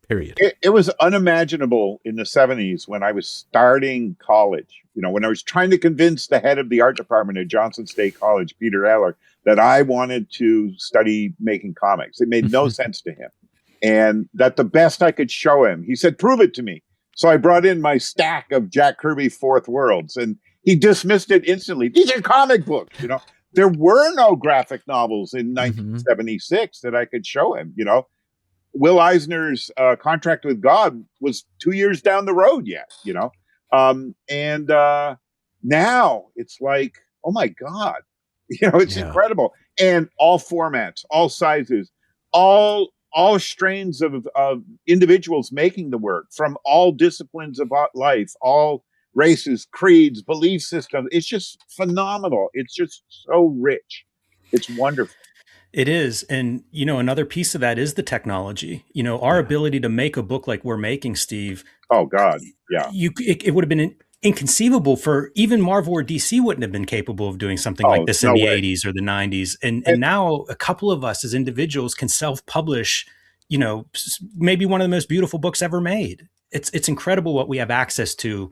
period. It was unimaginable in the 70s when I was starting college, when I was trying to convince the head of the art department at Johnson State College, Peter Eller, that I wanted to study making comics. It made no sense to him. And that the best I could show him, he said, prove it to me. So I brought in my stack of Jack Kirby Fourth Worlds, and he dismissed it instantly. These are comic books, there were no graphic novels in Mm-hmm. 1976 that I could show him. Will Eisner's Contract with God was 2 years down the road yet. And now it's like, oh my God, it's Yeah. incredible. And all formats, all sizes, all strains of individuals making the work from all disciplines of life, all races, creeds, belief systems. It's just phenomenal. It's just so rich. It's wonderful. It is. And, another piece of that is the technology. Our ability to make a book like we're making, Steve. Oh, God. Yeah. It would have been inconceivable for even Marvel or DC wouldn't have been capable of doing something like this in the 80s or the 90s. And now a couple of us as individuals can self-publish, maybe one of the most beautiful books ever made. It's incredible what we have access to,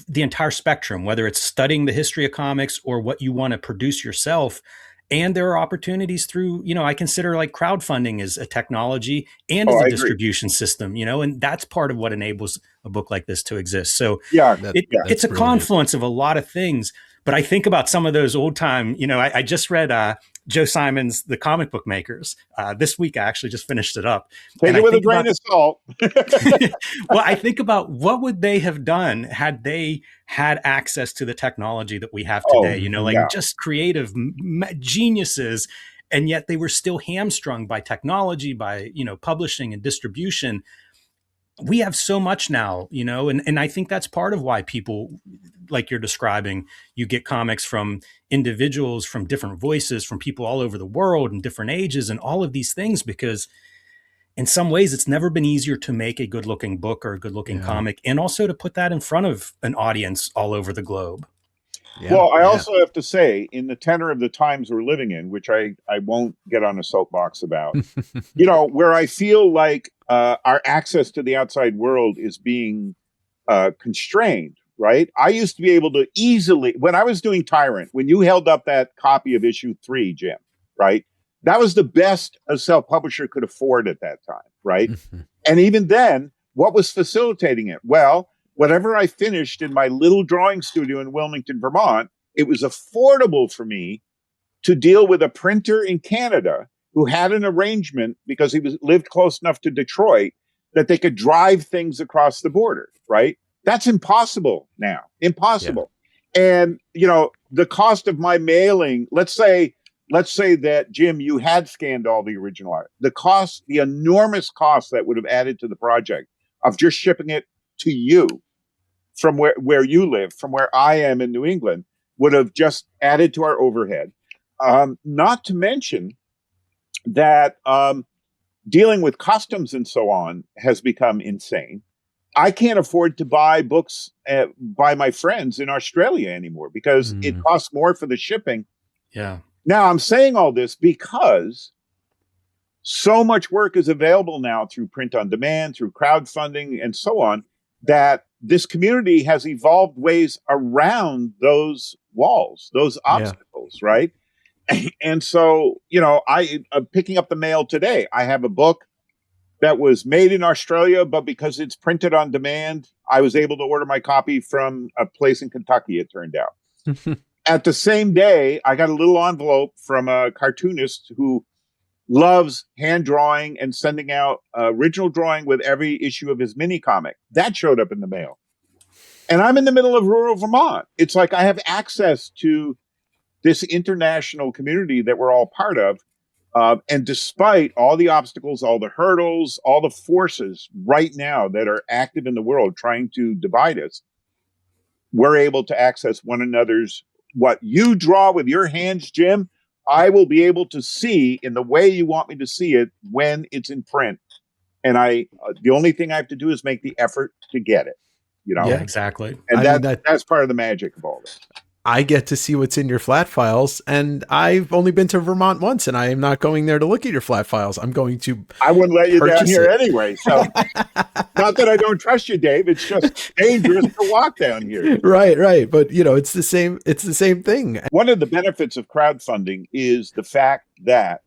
the entire spectrum, whether it's studying the history of comics or what you want to produce yourself. And there are opportunities through, I consider like crowdfunding as a technology and as a distribution system, and that's part of what enables a book like this to exist. So it's a confluence of a lot of things. But I think about some of those old time, I just read Joe Simon's The Comic Book Makers. This week, I actually just finished it up. Take it with a grain of salt. Well, I think about what would they have done had they had access to the technology that we have today, just creative geniuses. And yet they were still hamstrung by technology, by, publishing and distribution. We have so much now, and I think that's part of why people, like you're describing, you get comics from individuals, from different voices, from people all over the world and different ages and all of these things, because in some ways it's never been easier to make a good looking book or a good looking comic, and also to put that in front of an audience all over the globe. Yeah, well, I also have to say, in the tenor of the times we're living in, which I won't get on a soapbox about, where I feel like our access to the outside world is being constrained, right? I used to be able to easily, when I was doing Tyrant, when you held up that copy of issue 3, Jim, right? That was the best a self-publisher could afford at that time, right? And even then, what was facilitating it? Well, whatever I finished in my little drawing studio in Wilmington, Vermont, it was affordable for me to deal with a printer in Canada who had an arrangement, because he lived close enough to Detroit, that they could drive things across the border, right? That's impossible now. Impossible. Yeah. And, the cost of my mailing, let's say that, Jim, you had scanned all the original art. The enormous cost that would have added to the project of just shipping it to you from where you live, from where I am in New England, would have just added to our overhead. Not to mention that dealing with customs and so on has become insane. I can't afford to buy books by my friends in Australia anymore because it costs more for the shipping. Yeah. Now, I'm saying all this because so much work is available now through print on demand, through crowdfunding, and so on, that this community has evolved ways around those walls, those obstacles, right? And so, I'm picking up the mail today. I have a book that was made in Australia, but because it's printed on demand, I was able to order my copy from a place in Kentucky, it turned out. At the same day, I got a little envelope from a cartoonist who loves hand drawing and sending out original drawing with every issue of his mini comic. That showed up in the mail. And I'm in the middle of rural Vermont. It's like I have access to this international community that we're all part of. And despite all the obstacles, all the hurdles, all the forces right now that are active in the world trying to divide us, we're able to access one another's. What you draw with your hands, Jim, I will be able to see in the way you want me to see it when it's in print. And the only thing I have to do is make the effort to get it. Yeah, exactly. And that's part of the magic of all this. I get to see what's in your flat files, and I've only been to Vermont once, and I am not going there to look at your flat files. I'm going to. I wouldn't let you down here anyway. So, not that I don't trust you, Dave. It's just dangerous to walk down here. Right. But it's the same. It's the same thing. One of the benefits of crowdfunding is the fact that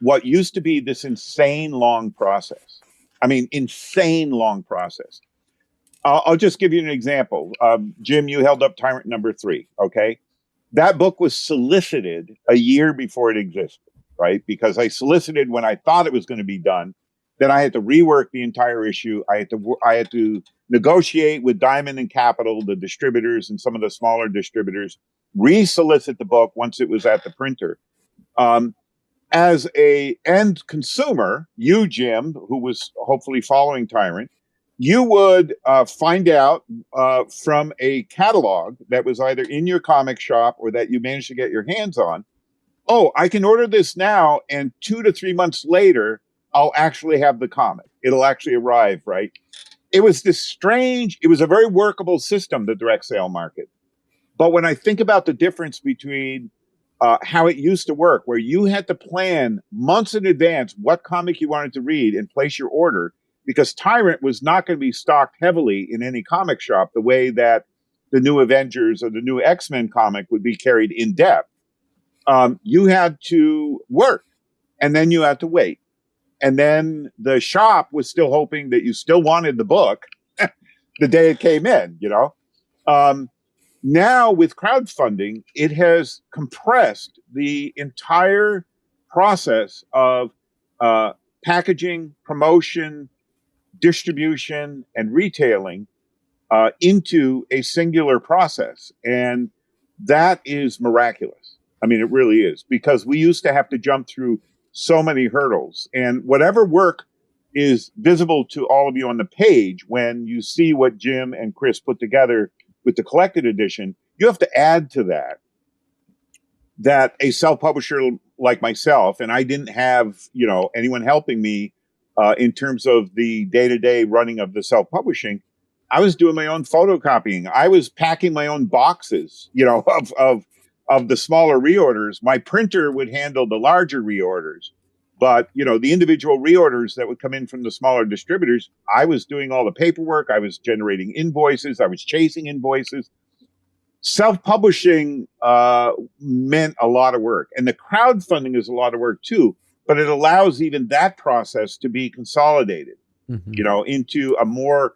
what used to be this insane long process. Insane long process. I'll just give you an example. Jim, you held up Tyrant number 3, okay? That book was solicited a year before it existed, right? Because I solicited when I thought it was going to be done. Then I had to rework the entire issue. I had to negotiate with Diamond and Capital, the distributors, and some of the smaller distributors, re-solicit the book once it was at the printer. As a end consumer, you, Jim, who was hopefully following Tyrant, you would find out from a catalog that was either in your comic shop or that you managed to get your hands on, oh, I can order this now, and 2 to 3 months later, I'll actually have the comic. It'll actually arrive, right? It was a very workable system, the direct sale market. But when I think about the difference between how it used to work, where you had to plan months in advance what comic you wanted to read and place your order, because Tyrant was not going to be stocked heavily in any comic shop the way that the new Avengers or the new X-Men comic would be carried in depth. You had to work, and then you had to wait. And then the shop was still hoping that you still wanted the book the day it came in, you know? Now with crowdfunding, it has compressed the entire process of packaging, promotion, distribution, and retailing into a singular process. And that is miraculous. I mean, it really is, because we used to have to jump through so many hurdles. And whatever work is visible to all of you on the page, when you see what Jim and Chris put together with the collected edition, you have to add to that a self-publisher like myself, and I didn't have, anyone helping me in terms of the day-to-day running of the self-publishing. I was doing my own photocopying. I was packing my own boxes, of the smaller reorders. My printer would handle the larger reorders, but the individual reorders that would come in from the smaller distributors, I was doing all the paperwork. I was generating invoices. I was chasing invoices. Self-publishing meant a lot of work, and the crowdfunding is a lot of work too, but it allows even that process to be consolidated, into a more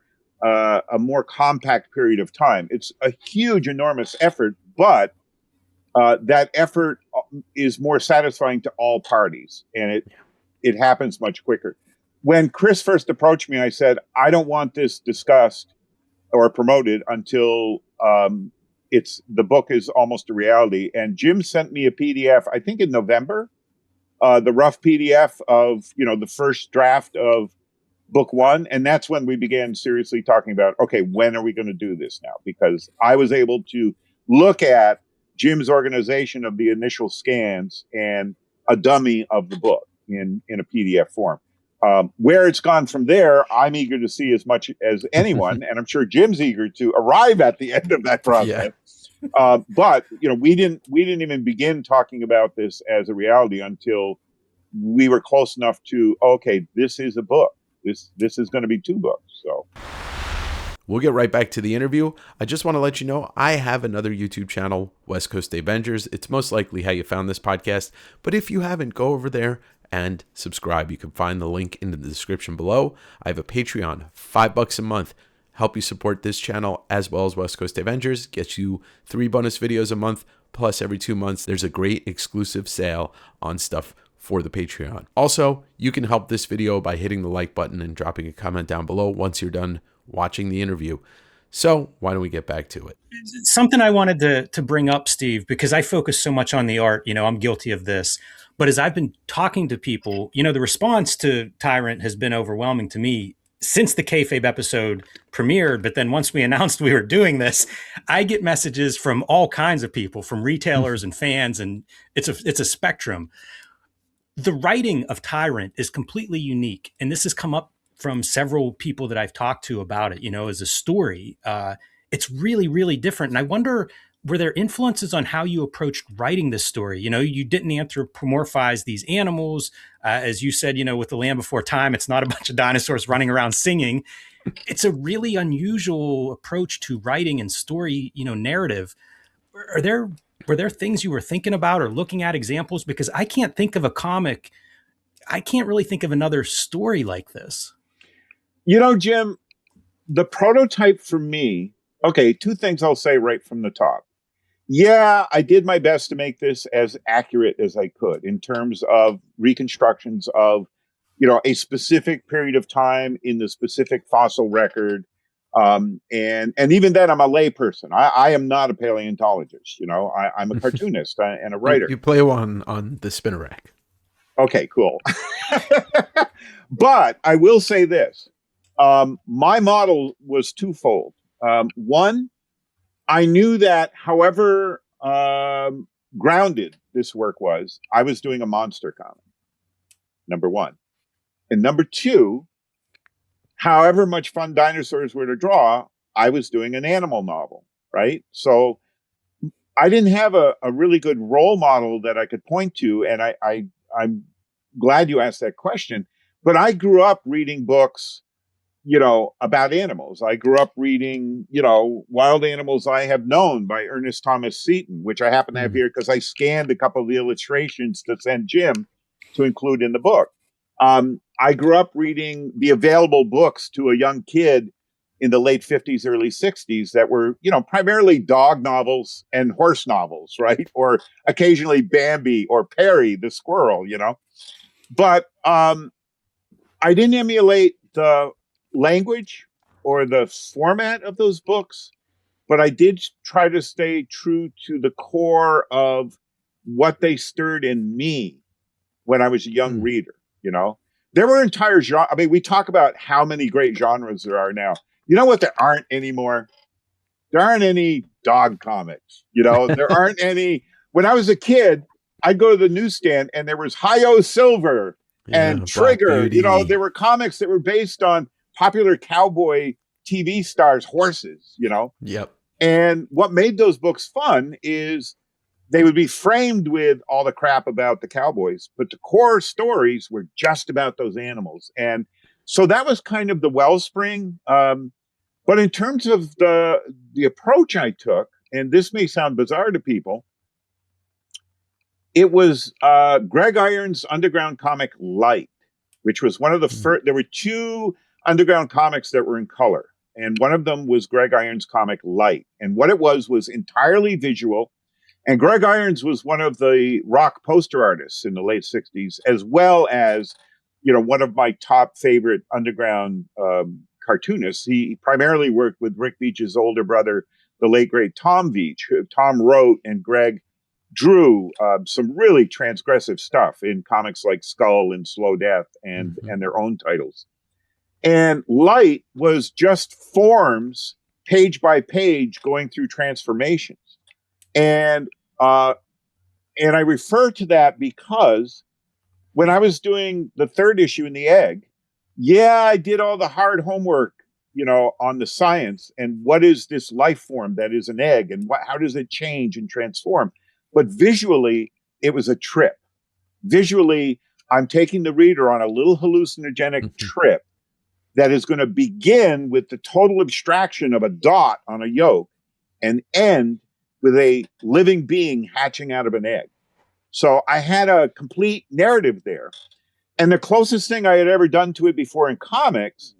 compact period of time. It's a huge, enormous effort, but that effort is more satisfying to all parties, and it happens much quicker. When Chris first approached me, I said, I don't want this discussed or promoted until the book is almost a reality. And Jim sent me a PDF, I think in November, the rough PDF of, the first draft of book one. And that's when we began seriously talking about, okay, when are we going to do this now? Because I was able to look at Jim's organization of the initial scans and a dummy of the book in a PDF form. Where it's gone from there, I'm eager to see as much as anyone, and I'm sure Jim's eager to arrive at the end of that process. Yeah. But we didn't even begin talking about this as a reality until we were close enough to, okay, this is a book. This is going to be 2 books. So we'll get right back to the interview. I just want to let you know I have another YouTube channel, West Coast Davengers. It's most likely how you found this podcast, but if you haven't, go over there and subscribe. You can find the link in the description below. I have a Patreon, $5 a month. Help you support this channel as well as West Coast Avengers. Gets you 3 bonus videos a month, plus every 2 months there's a great exclusive sale on stuff for the Patreon. Also, you can help this video by hitting the like button and dropping a comment down below once you're done watching the interview. So why don't we get back to it? Something I wanted to bring up, Steve, because I focus so much on the art, I'm guilty of this. But as I've been talking to people, the response to Tyrant has been overwhelming to me since the Kayfabe episode premiered. But then once we announced we were doing this, I get messages from all kinds of people, from retailers and fans, and it's a spectrum. The writing of Tyrant is completely unique. And this has come up from several people that I've talked to about it, as a story. It's really, really different. And I wonder, were there influences on how you approached writing this story? You didn't anthropomorphize these animals. As you said, with The Land Before Time, it's not a bunch of dinosaurs running around singing. It's a really unusual approach to writing and story, narrative. Were there things you were thinking about or looking at examples? Because I can't think of a comic. I can't really think of another story like this. Jim, the prototype for me, okay, 2 things I'll say right from the top. Yeah, I did my best to make this as accurate as I could in terms of reconstructions of, a specific period of time in the specific fossil record. And even then, I'm a layperson. I am not a paleontologist. I'm a cartoonist and a writer. You play one on the spinner rack. Okay, cool. But I will say this. My model was twofold. One, I knew that however grounded this work was, I was doing a monster comic, number one. And number two, however much fun dinosaurs were to draw, I was doing an animal novel, right? So I didn't have a really good role model that I could point to. And I'm glad you asked that question. But I grew up reading books about animals. I grew up reading, Wild Animals I Have Known by Ernest Thomas Seton, which I happen to have here because I scanned a couple of the illustrations to send Jim to include in the book. I grew up reading the available books to a young kid in the late 50s, early 60s that were, primarily dog novels and horse novels, right? Or occasionally Bambi or Perry the squirrel, But I didn't emulate the language or the format of those books, but I did try to stay true to the core of what they stirred in me when I was a young reader. There were entire genres. I mean, we talk about how many great genres there are now. You know what? There aren't anymore. There aren't any dog comics. There aren't any. When I was a kid, I'd go to the newsstand and there was Hi-Yo Silver and Trigger. There were comics that were based on popular cowboy TV stars' horses, Yep. And what made those books fun is they would be framed with all the crap about the cowboys, but the core stories were just about those animals. And so that was kind of the wellspring. But in terms of the approach I took, and this may sound bizarre to people, it was Greg Iron's underground comic Light, which was one of the first. There were two underground comics that were in color, and one of them was Greg Iron's comic Light. And what it was entirely visual. And Greg Irons was one of the rock poster artists in the late 60s, as well as, one of my top favorite underground cartoonists. He primarily worked with Rick Veitch's older brother, the late, great Tom Veitch. Tom wrote and Greg drew some really transgressive stuff in comics like Skull and Slow Death and their own titles. And Light was just forms, page by page, going through transformations. And I refer to that because when I was doing the third issue in the Egg, I did all the hard homework, on the science and what is this life form that is an egg and how does it change and transform. But visually, it was a trip. Visually, I'm taking the reader on a little hallucinogenic trip that is going to begin with the total abstraction of a dot on a yolk and end with a living being hatching out of an egg. So I had a complete narrative there. And the closest thing I had ever done to it before in comics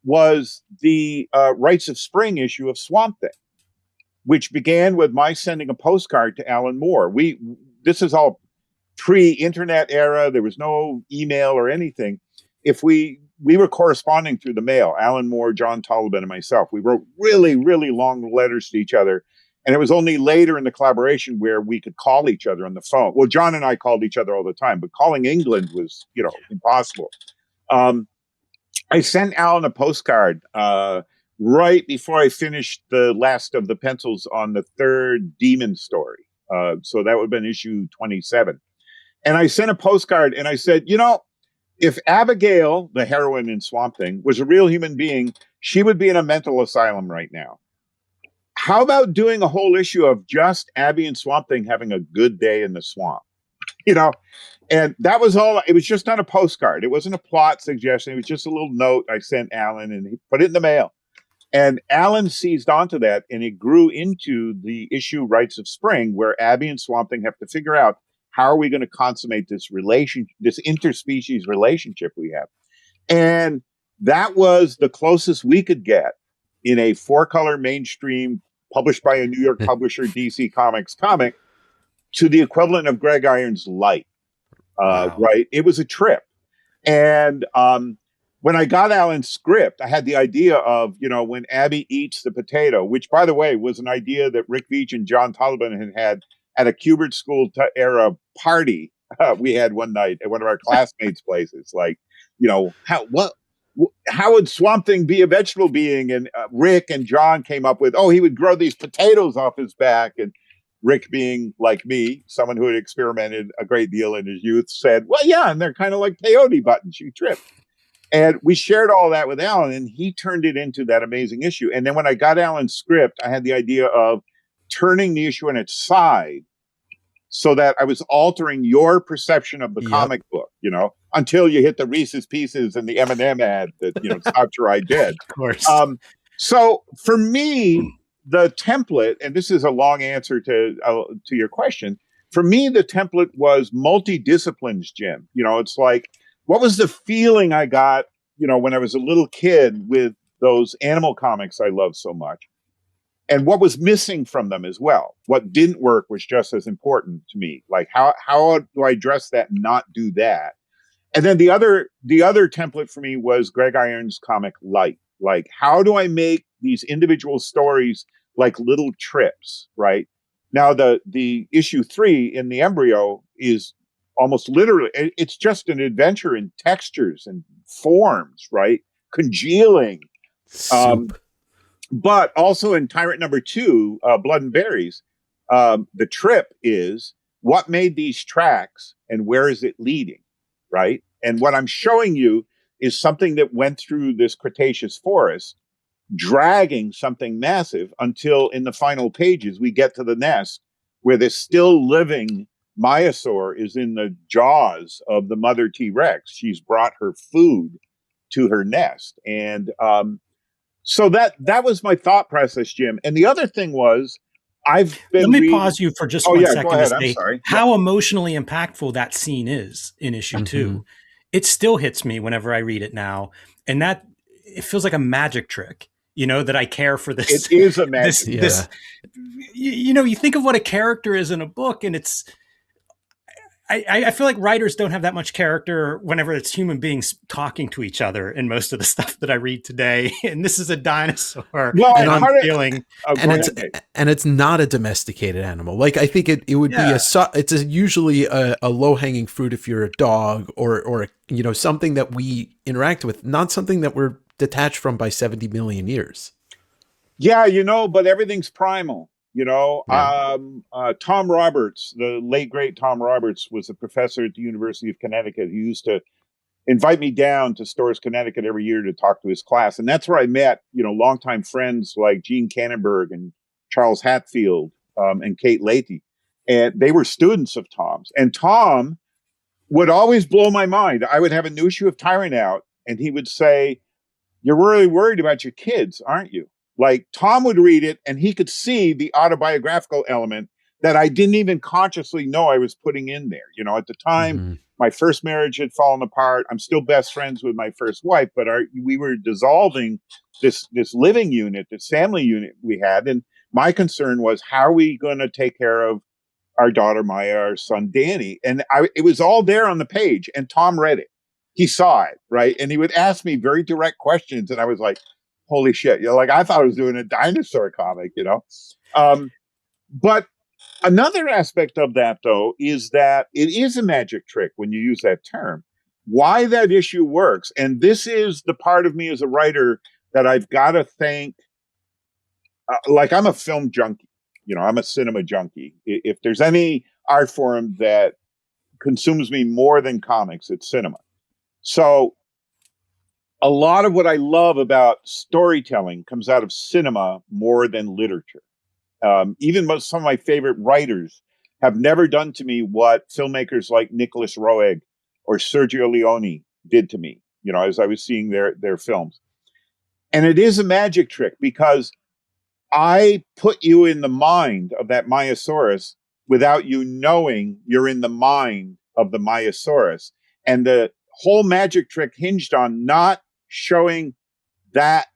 was the Rites of Spring issue of Swamp Thing, which began with my sending a postcard to Alan Moore. This is all pre-internet era. There was no email or anything. If we were corresponding through the mail, Alan Moore, John Tolliban, and myself. We wrote really, really long letters to each other. And it was only later in the collaboration where we could call each other on the phone. Well, John and I called each other all the time, but calling England was, impossible. I sent Alan a postcard right before I finished the last of the pencils on the third Demon story. So that would have been issue 27. And I sent a postcard and I said, if Abigail, the heroine in Swamp Thing, was a real human being, she would be in a mental asylum right now. How about doing a whole issue of just Abby and Swamp Thing having a good day in the swamp? And that was all. It was just on a postcard. It wasn't a plot suggestion. It was just a little note I sent Alan and he put it in the mail. And Alan seized onto that and it grew into the issue Rites of Spring, where Abby and Swamp Thing have to figure out how are we going to consummate this interspecies relationship we have. And that was the closest we could get in a 4-color mainstream published by a New York publisher, DC Comics comic, to the equivalent of Greg Iron's Light. Wow. Right? It was a trip. And when I got Alan's script, I had the idea of, when Abby eats the potato, which, by the way, was an idea that Rick Veitch and John Taliban had at a Kubert School era party we had one night at one of our classmates' places. Like, how would Swamp Thing be a vegetable being? And Rick and John came up with, he would grow these potatoes off his back. And Rick, being like me, someone who had experimented a great deal in his youth, said, well, yeah, and they're kind of like peyote buttons. You trip. And we shared all that with Alan, and he turned it into that amazing issue. And then when I got Alan's script, I had the idea of turning the issue on its side so that I was altering your perception of the comic book, until you hit the Reese's Pieces and the M&M ad that, stopped your eye dead. Of course. So for me, the template, and this is a long answer to your question, for me, the template was multidisciplines, Jim. It's like, what was the feeling I got, when I was a little kid with those animal comics I love so much? And what was missing from them as well? What didn't work was just as important to me. Like, how do I address that and not do that? And then the other template for me was Greg Iron's comic Light. Like, how do I make these individual stories like little trips, right? Now, the issue 3 in the embryo is almost literally, it's just an adventure in textures and forms, right? Congealing. But also in Tyrant number 2, Blood and Berries, the trip is what made these tracks and where is it leading, right? And what I'm showing you is something that went through this Cretaceous forest, dragging something massive until in the final pages, we get to the nest where the still living Maiasaur is in the jaws of the mother T-Rex. She's brought her food to her nest. And so that was my thought process, Jim. And the other thing was, I've been Let me pause you for just 1 second go ahead. to I'm say sorry. how emotionally impactful that scene is in issue 2. It still hits me whenever I read it now. And that it feels like a magic trick, that I care for this. It is a magic this, you think of what a character is in a book, and it's, I feel like writers don't have that much character whenever it's human beings talking to each other in most of the stuff that I read today. And this is a dinosaur. Well, and I'm feeling, and it's not a domesticated animal. Like, I think it would be usually a low hanging fruit if you're a dog or something that we interact with, not something that we're detached from by 70 million years. Yeah, but everything's primal. Tom Roberts, the late great Tom Roberts, was a professor at the University of Connecticut. He used to invite me down to Storrs, Connecticut every year to talk to his class. And that's where I met, longtime friends like Gene Cannonberg and Charles Hatfield and Kate Leahy. And they were students of Tom's. And Tom would always blow my mind. I would have a new issue of Tyrant out, and he would say, "You're really worried about your kids, aren't you?" Like, Tom would read it and he could see the autobiographical element that I didn't even consciously know I was putting in there. At the time, my first marriage had fallen apart. I'm still best friends with my first wife, but we were dissolving this living unit, this family unit we had. And my concern was, how are we going to take care of our daughter, Maya, our son, Danny? And it was all there on the page, and Tom read it. He saw it, right? And he would ask me very direct questions. And I was like, holy shit. Like, I thought I was doing a dinosaur comic, But another aspect of that, though, is that it is a magic trick when you use that term. Why that issue works. And this is the part of me as a writer that I've got to thank. Like, I'm a film junkie. I'm a cinema junkie. If there's any art form that consumes me more than comics, it's cinema. So a lot of what I love about storytelling comes out of cinema more than literature. Even some of my favorite writers have never done to me what filmmakers like Nicholas Roeg or Sergio Leone did to me, as I was seeing their films. And it is a magic trick because I put you in the mind of that Maiasaurus without you knowing you're in the mind of the Maiasaurus. And the whole magic trick hinged on not showing that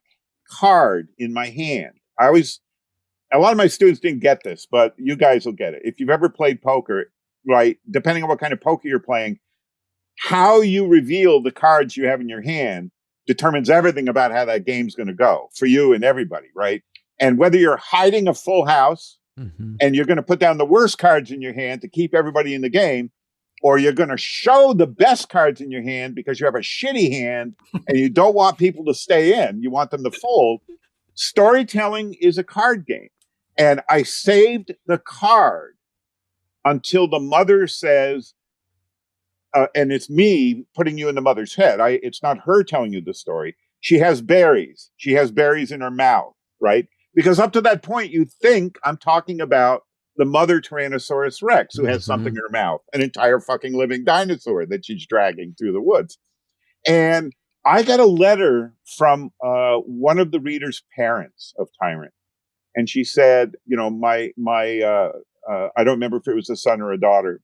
card in my hand. I always a lot of my students didn't get this, but you guys will get it. If you've ever played poker, right, depending on what kind of poker you're playing, how you reveal the cards you have in your hand determines everything about how that game's going to go for you and everybody, right? And whether you're hiding a full house and you're going to put down the worst cards in your hand to keep everybody in the game, or you're going to show the best cards in your hand because you have a shitty hand and you don't want people to stay in, you want them to fold. Storytelling is a card game. And I saved the card until the mother says, and it's me putting you in the mother's head. It's not her telling you the story. She has berries. She has berries in her mouth, right? Because up to that point, you think I'm talking about the mother Tyrannosaurus Rex who has something in her mouth, an entire fucking living dinosaur that she's dragging through the woods. And I got a letter from one of the readers' parents of Tyrant. And she said, you know, I don't remember if it was a son or a daughter.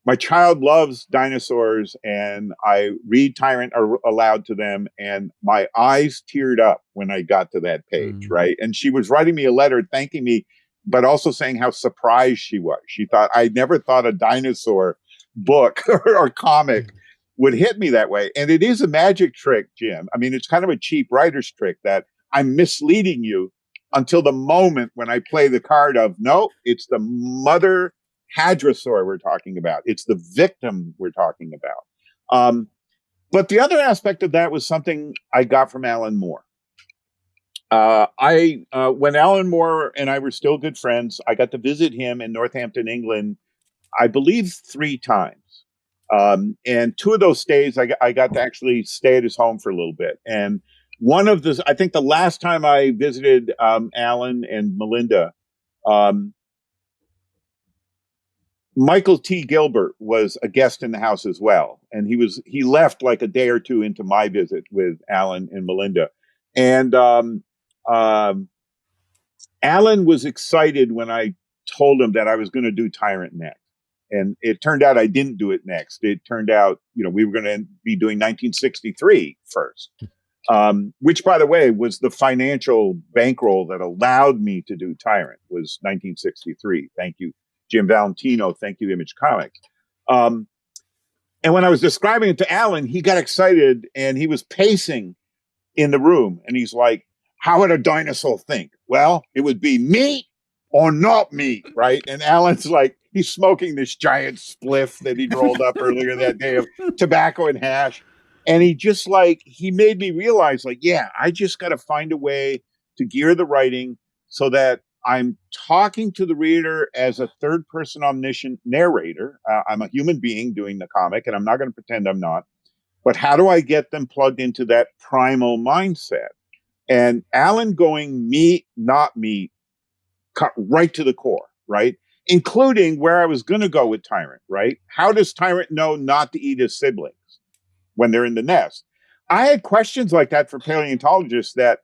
My child loves dinosaurs, and I read Tyrant aloud to them, and my eyes teared up when I got to that page, right? And she was writing me a letter thanking me, but also saying how surprised she was. She thought, I never thought a dinosaur book or comic would hit me that way. And it is a magic trick, Jim. I mean, it's kind of a cheap writer's trick that I'm misleading you until the moment when I play the card of, no, it's the mother hadrosaur we're talking about. It's the victim we're talking about. But the other aspect of that was something I got from Alan Moore. When Alan Moore and I were still good friends, I got to visit him in Northampton, England, I believe 3 times. And 2 of those stays, I got to actually stay at his home for a little bit. And I think the last time I visited Alan and Melinda, Michael T. Gilbert was a guest in the house as well. And he left like a day or 2 into my visit with Alan and Melinda. And Alan was excited when I told him that I was going to do Tyrant next. And it turned out I didn't do it next. It turned out, you know, we were going to be doing 1963 first, which, by the way, was the financial bankroll that allowed me to do Tyrant, was 1963. Thank you, Jim Valentino. Thank you, Image Comics. And when I was describing it to Alan, he got excited and he was pacing in the room. And he's like, how would a dinosaur think? Well, it would be meat or not meat, right? And Alan's like, he's smoking this giant spliff that he'd rolled up earlier that day of tobacco and hash. And he made me realize, like, yeah, I just got to find a way to gear the writing so that I'm talking to the reader as a third person omniscient narrator. I'm a human being doing the comic, and I'm not going to pretend I'm not. But how do I get them plugged into that primal mindset? And Alan going meat, not meat, cut right to the core, right? Including where I was going to go with Tyrant, right? How does Tyrant know not to eat his siblings when they're in the nest? I had questions like that for paleontologists that,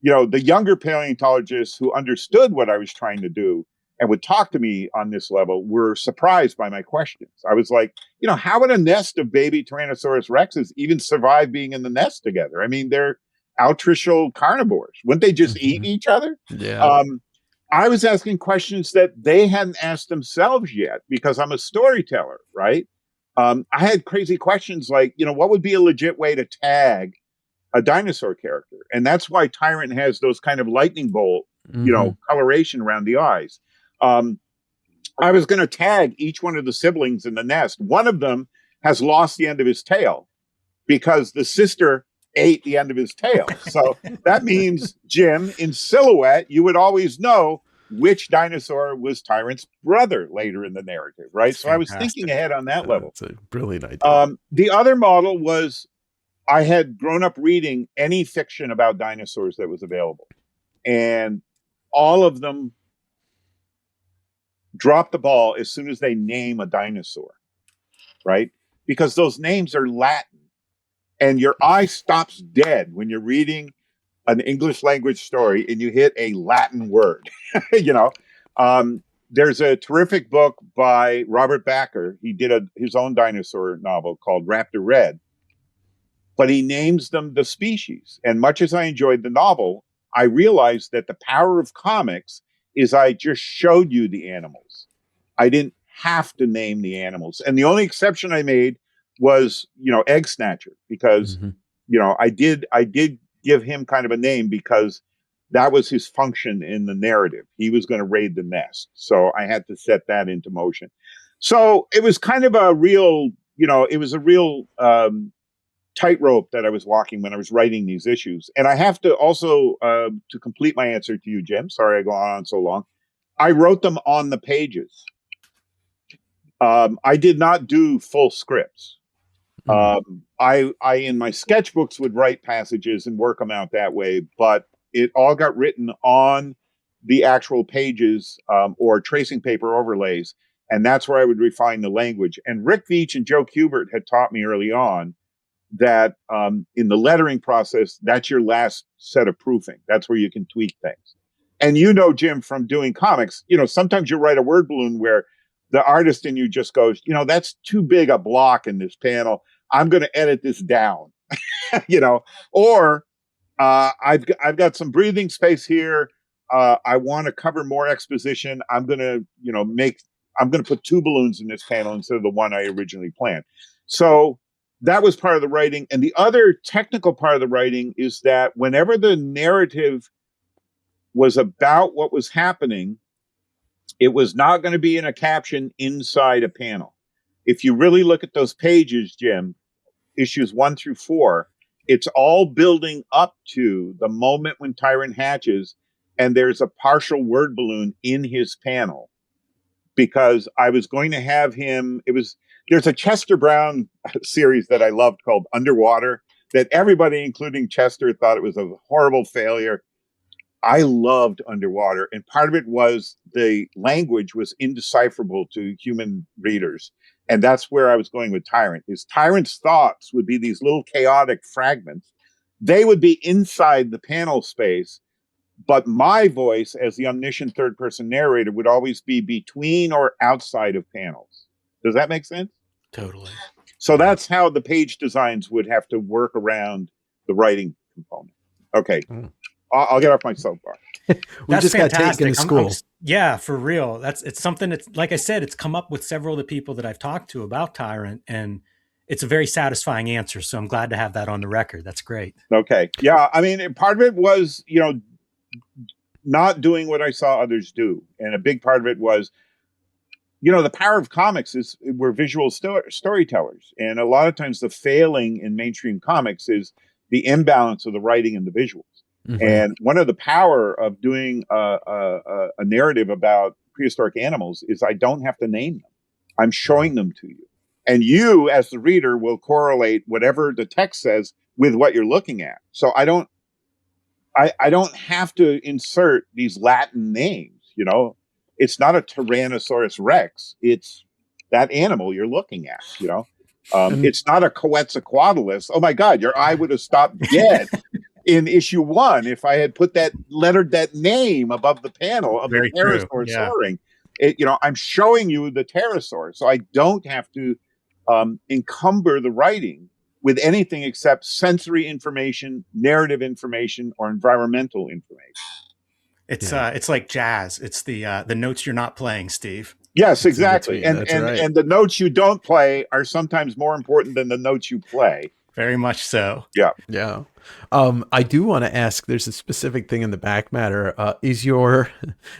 you know, the younger paleontologists who understood what I was trying to do and would talk to me on this level were surprised by my questions. I was like, you know, how would a nest of baby Tyrannosaurus Rexes even survive being in the nest together? I mean, they're altricial carnivores. Wouldn't they just eat each other? Yeah. I was asking questions that they hadn't asked themselves yet because I'm a storyteller, right? I had crazy questions like, you know, what would be a legit way to tag a dinosaur character? And that's why Tyrant has those kind of lightning bolt, you know, coloration around the eyes. I was going to tag each one of the siblings in the nest. One of them has lost the end of his tail because the sister ate the end of his tail. So that means, Jim, in silhouette, you would always know which dinosaur was Tyrant's brother later in the narrative, right? So I was thinking ahead on that level. That's a brilliant idea. The other model was I had grown up reading any fiction about dinosaurs that was available. And all of them drop the ball as soon as they name a dinosaur, right? Because those names are Latin. And your eye stops dead when you're reading an English language story and you hit a Latin word. You know, there's a terrific book by Robert Backer. He did his own dinosaur novel called Raptor Red, but he names them the species. And much as I enjoyed the novel, I realized that the power of comics is I just showed you the animals. I didn't have to name the animals. And the only exception I made was, Egg Snatcher, because, I did give him kind of a name because that was his function in the narrative. He was going to raid the nest. So I had to set that into motion. So it was kind of a real, tightrope that I was walking when I was writing these issues. And I have to also, to complete my answer to you, Jim, sorry I go on so long, I wrote them on the pages. I did not do full scripts. I in my sketchbooks would write passages and work them out that way, but it all got written on the actual pages or tracing paper overlays. And that's where I would refine the language. And Rick Veitch and Joe Kubert had taught me early on that in the lettering process, that's your last set of proofing. That's where you can tweak things. And Jim, from doing comics, sometimes you write a word balloon where the artist in you just goes, that's too big a block in this panel. I'm going to edit this down, or I've got some breathing space here. I want to cover more exposition. I'm going to put 2 balloons in this panel instead of the one I originally planned. So that was part of the writing. And the other technical part of the writing is that whenever the narrative was about what was happening, it was not going to be in a caption inside a panel. If you really look at those pages, Jim, issues 1 through 4, it's all building up to the moment when Tyrant hatches, and there's a partial word balloon in his panel. Because I was going to have him, there's a Chester Brown series that I loved called Underwater, that everybody, including Chester, thought it was a horrible failure. I loved Underwater, and part of it was the language was indecipherable to human readers. And that's where I was going with Tyrant, is Tyrant's thoughts would be these little chaotic fragments. They would be inside the panel space, but my voice as the omniscient third-person narrator would always be between or outside of panels. Does that make sense? Totally. So that's how the page designs would have to work around the writing component. Okay. I'll get off my soapbox. We just got taken to school. Yeah, for real. It's something that's, like I said, it's come up with several of the people that I've talked to about Tyrant, and it's a very satisfying answer. So I'm glad to have that on the record. That's great. Okay. Yeah. I mean, part of it was, not doing what I saw others do. And a big part of it was, the power of comics is we're visual storytellers. And a lot of times the failing in mainstream comics is the imbalance of the writing and the visuals. Mm-hmm. And one of the power of doing a narrative about prehistoric animals is I don't have to name them. I'm showing them to you. And you, as the reader, will correlate whatever the text says with what you're looking at. So I don't have to insert these Latin names, It's not a Tyrannosaurus Rex. It's that animal you're looking at, It's not a Quetzalcoatlus. Oh my God, your eye would have stopped dead in issue 1 if I had lettered that name above the panel of the pterosaur soaring. I'm showing you the pterosaur, so I don't have to encumber the writing with anything except sensory information, narrative information, or environmental information. It's like jazz. It's the notes you're not playing, Steve. Yes, exactly. And right. And the notes you don't play are sometimes more important than the notes you play. Very much so. Yeah. Yeah. I do want to ask, there's a specific thing in the back matter. Is your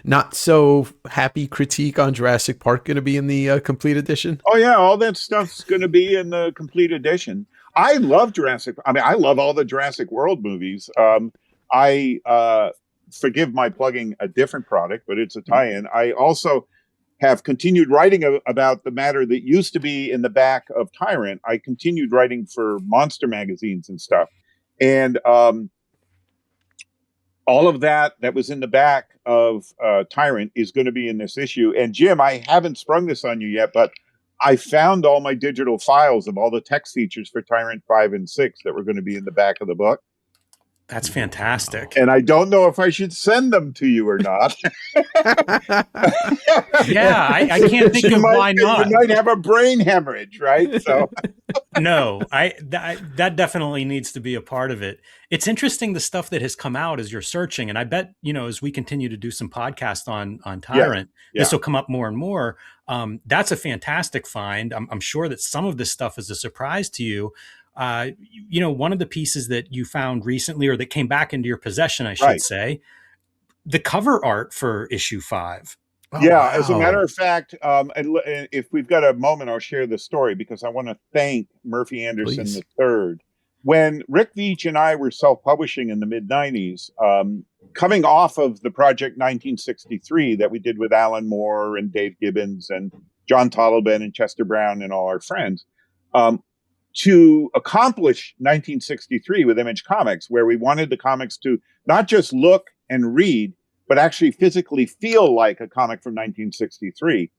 not so happy critique on Jurassic Park going to be in the complete edition? Oh yeah. All that stuff's going to be in the complete edition. I love Jurassic. I mean, I love all the Jurassic World movies. I forgive my plugging a different product, but it's a tie-in. I also have continued writing about the matter that used to be in the back of Tyrant. I continued writing for monster magazines and stuff. And all of that was in the back of Tyrant is going to be in this issue. And Jim, I haven't sprung this on you yet, but I found all my digital files of all the text features for Tyrant 5 and 6 that were going to be in the back of the book. That's fantastic. And I don't know if I should send them to you or not. Yeah, I can't think of why not. You might have a brain hemorrhage, right? So No, that definitely needs to be a part of it. It's interesting the stuff that has come out as you're searching, and I bet as we continue to do some podcasts on Yeah, Tyrant, this yeah, will come up more and more. That's a fantastic find. I'm sure that some of this stuff is a surprise to you. One of the pieces that you found recently, or that came back into your possession, I should right. say, the cover art for issue 5. Oh, Yeah, as a matter wow. of fact, and if we've got a moment, I'll share the story because I want to thank Murphy Anderson Please. the third. When Rick Veitch and I were self-publishing in the mid-90s, coming off of the Project 1963 that we did with Alan Moore and Dave Gibbons and John Tottleben and Chester Brown and all our friends, to accomplish 1963 with Image Comics, where we wanted the comics to not just look and read, but actually physically feel like a comic from 1963.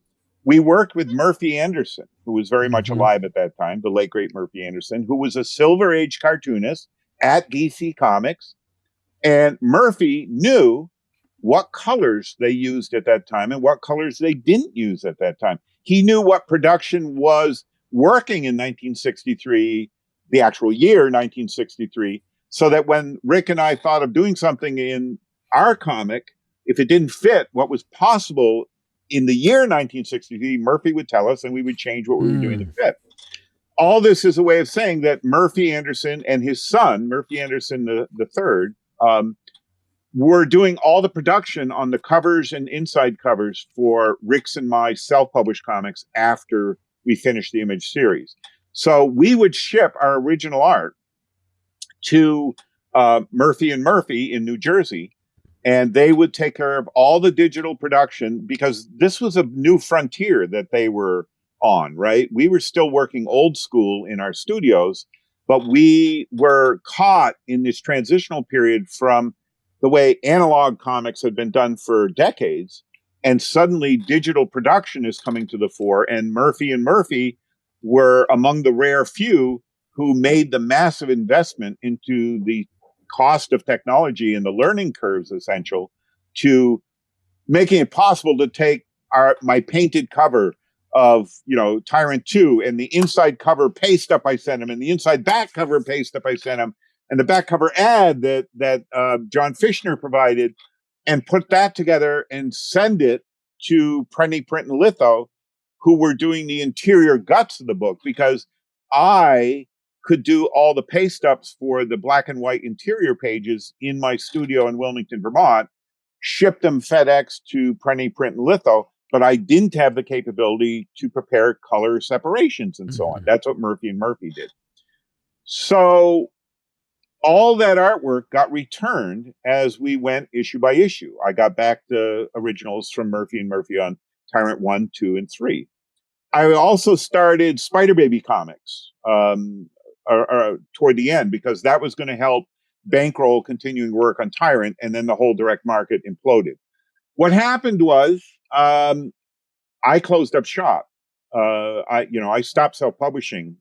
We worked with Murphy Anderson, who was very much Mm-hmm. alive at that time, the late great Murphy Anderson, who was a Silver Age cartoonist at DC Comics. And Murphy knew what colors they used at that time and what colors they didn't use at that time. He knew what production was working in 1963, the actual year 1963, so that when Rick and I thought of doing something in our comic, if it didn't fit what was possible in the year 1963, Murphy would tell us and we would change what we were doing to fit. All this is a way of saying that Murphy Anderson and his son, Murphy Anderson the third, were doing all the production on the covers and inside covers for Rick's and my self-published comics after we finished the Image series. So we would ship our original art to Murphy and Murphy in New Jersey, and they would take care of all the digital production because this was a new frontier that they were on, right? We were still working old school in our studios, but we were caught in this transitional period from the way analog comics had been done for decades. And suddenly digital production is coming to the fore. And Murphy and Murphy were among the rare few who made the massive investment into the cost of technology and the learning curves essential to making it possible to take my painted cover of Tyrant 2 and the inside cover paste up I sent him and the inside back cover paste up I sent him and the back cover ad that John Fishner provided, and put that together and send it to Prenny Print and Litho, who were doing the interior guts of the book, because I could do all the paste ups for the black and white interior pages in my studio in Wilmington, Vermont, ship them FedEx to Prenny Print and Litho, but I didn't have the capability to prepare color separations and so on. That's what Murphy and Murphy did. So all that artwork got returned as we went issue by issue. I got back the originals from Murphy and Murphy on Tyrant 1, 2, and 3. I also started Spider Baby comics toward the end because that was going to help bankroll continuing work on Tyrant, and then the whole direct market imploded. What happened was I closed up shop. I stopped self-publishing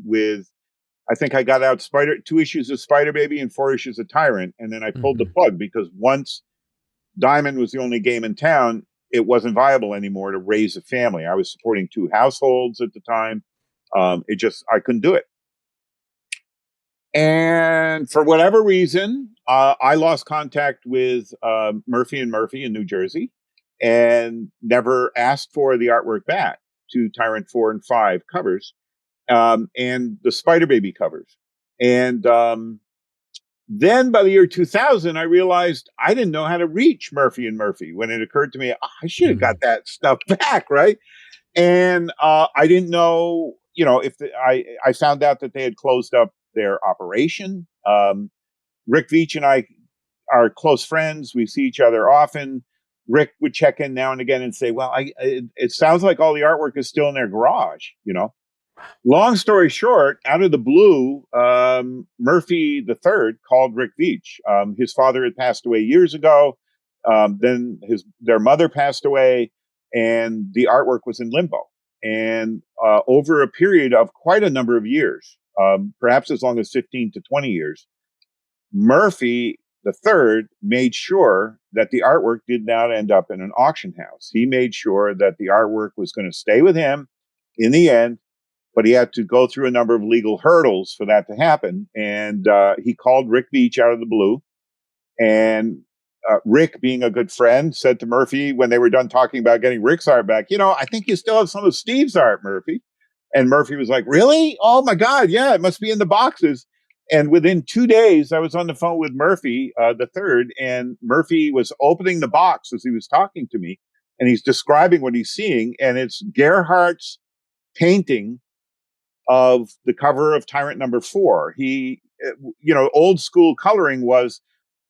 with, I think I got out 2 issues of Spider Baby and 4 issues of Tyrant, and then I pulled the plug because once Diamond was the only game in town, it wasn't viable anymore to raise a family. I was supporting 2 households at the time. I couldn't do it. And for whatever reason, I lost contact with Murphy and Murphy in New Jersey and never asked for the artwork back to Tyrant 4 and 5 covers. And the Spider Baby covers. And then by the year 2000, I realized I didn't know how to reach Murphy and Murphy when it occurred to me, I should have got that stuff back, right? And I didn't know, if I found out that they had closed up their operation. Rick Veitch and I are close friends. We see each other often. Rick would check in now and again and say, well, it sounds like all the artwork is still in their garage, Long story short, out of the blue, Murphy the third called Rick Veitch. His father had passed away years ago. Then their mother passed away, and the artwork was in limbo. And over a period of quite a number of years, perhaps as long as 15 to 20 years, Murphy the third made sure that the artwork did not end up in an auction house. He made sure that the artwork was going to stay with him in the end, but he had to go through a number of legal hurdles for that to happen. And he called Rick Veitch out of the blue. And Rick, being a good friend, said to Murphy when they were done talking about getting Rick's art back, I think you still have some of Steve's art, Murphy. And Murphy was like, really? Oh, my God. Yeah, it must be in the boxes. And within 2 days, I was on the phone with Murphy, the third, and Murphy was opening the box as he was talking to me. And he's describing what he's seeing. And it's Gerhardt's painting of the cover of Tyrant #4. He, old school coloring was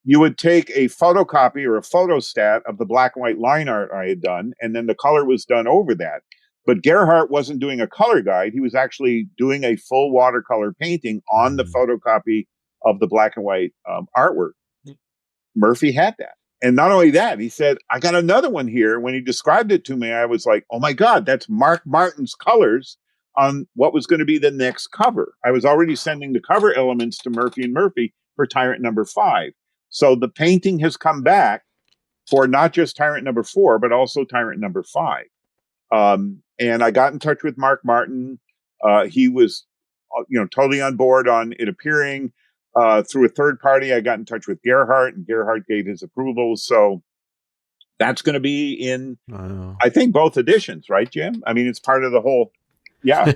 you would take a photocopy or a photostat of the black and white line art I had done, and then the color was done over that. But Gerhardt wasn't doing a color guide. He was actually doing a full watercolor painting on the photocopy of the black and white artwork. Murphy had that. And not only that, he said, I got another one here. When he described it to me, I was like, oh my God, that's Mark Martin's colors on what was going to be the next cover. I was already sending the cover elements to Murphy and Murphy for Tyrant #5. So the painting has come back for not just Tyrant #4, but also Tyrant #5. And I got in touch with Mark Martin. He was, totally on board on it appearing. Through a third party, I got in touch with Gerhardt, and Gerhardt gave his approval. So that's going to be in, I think, both editions, right, Jim? I mean, it's part of the whole. Yeah.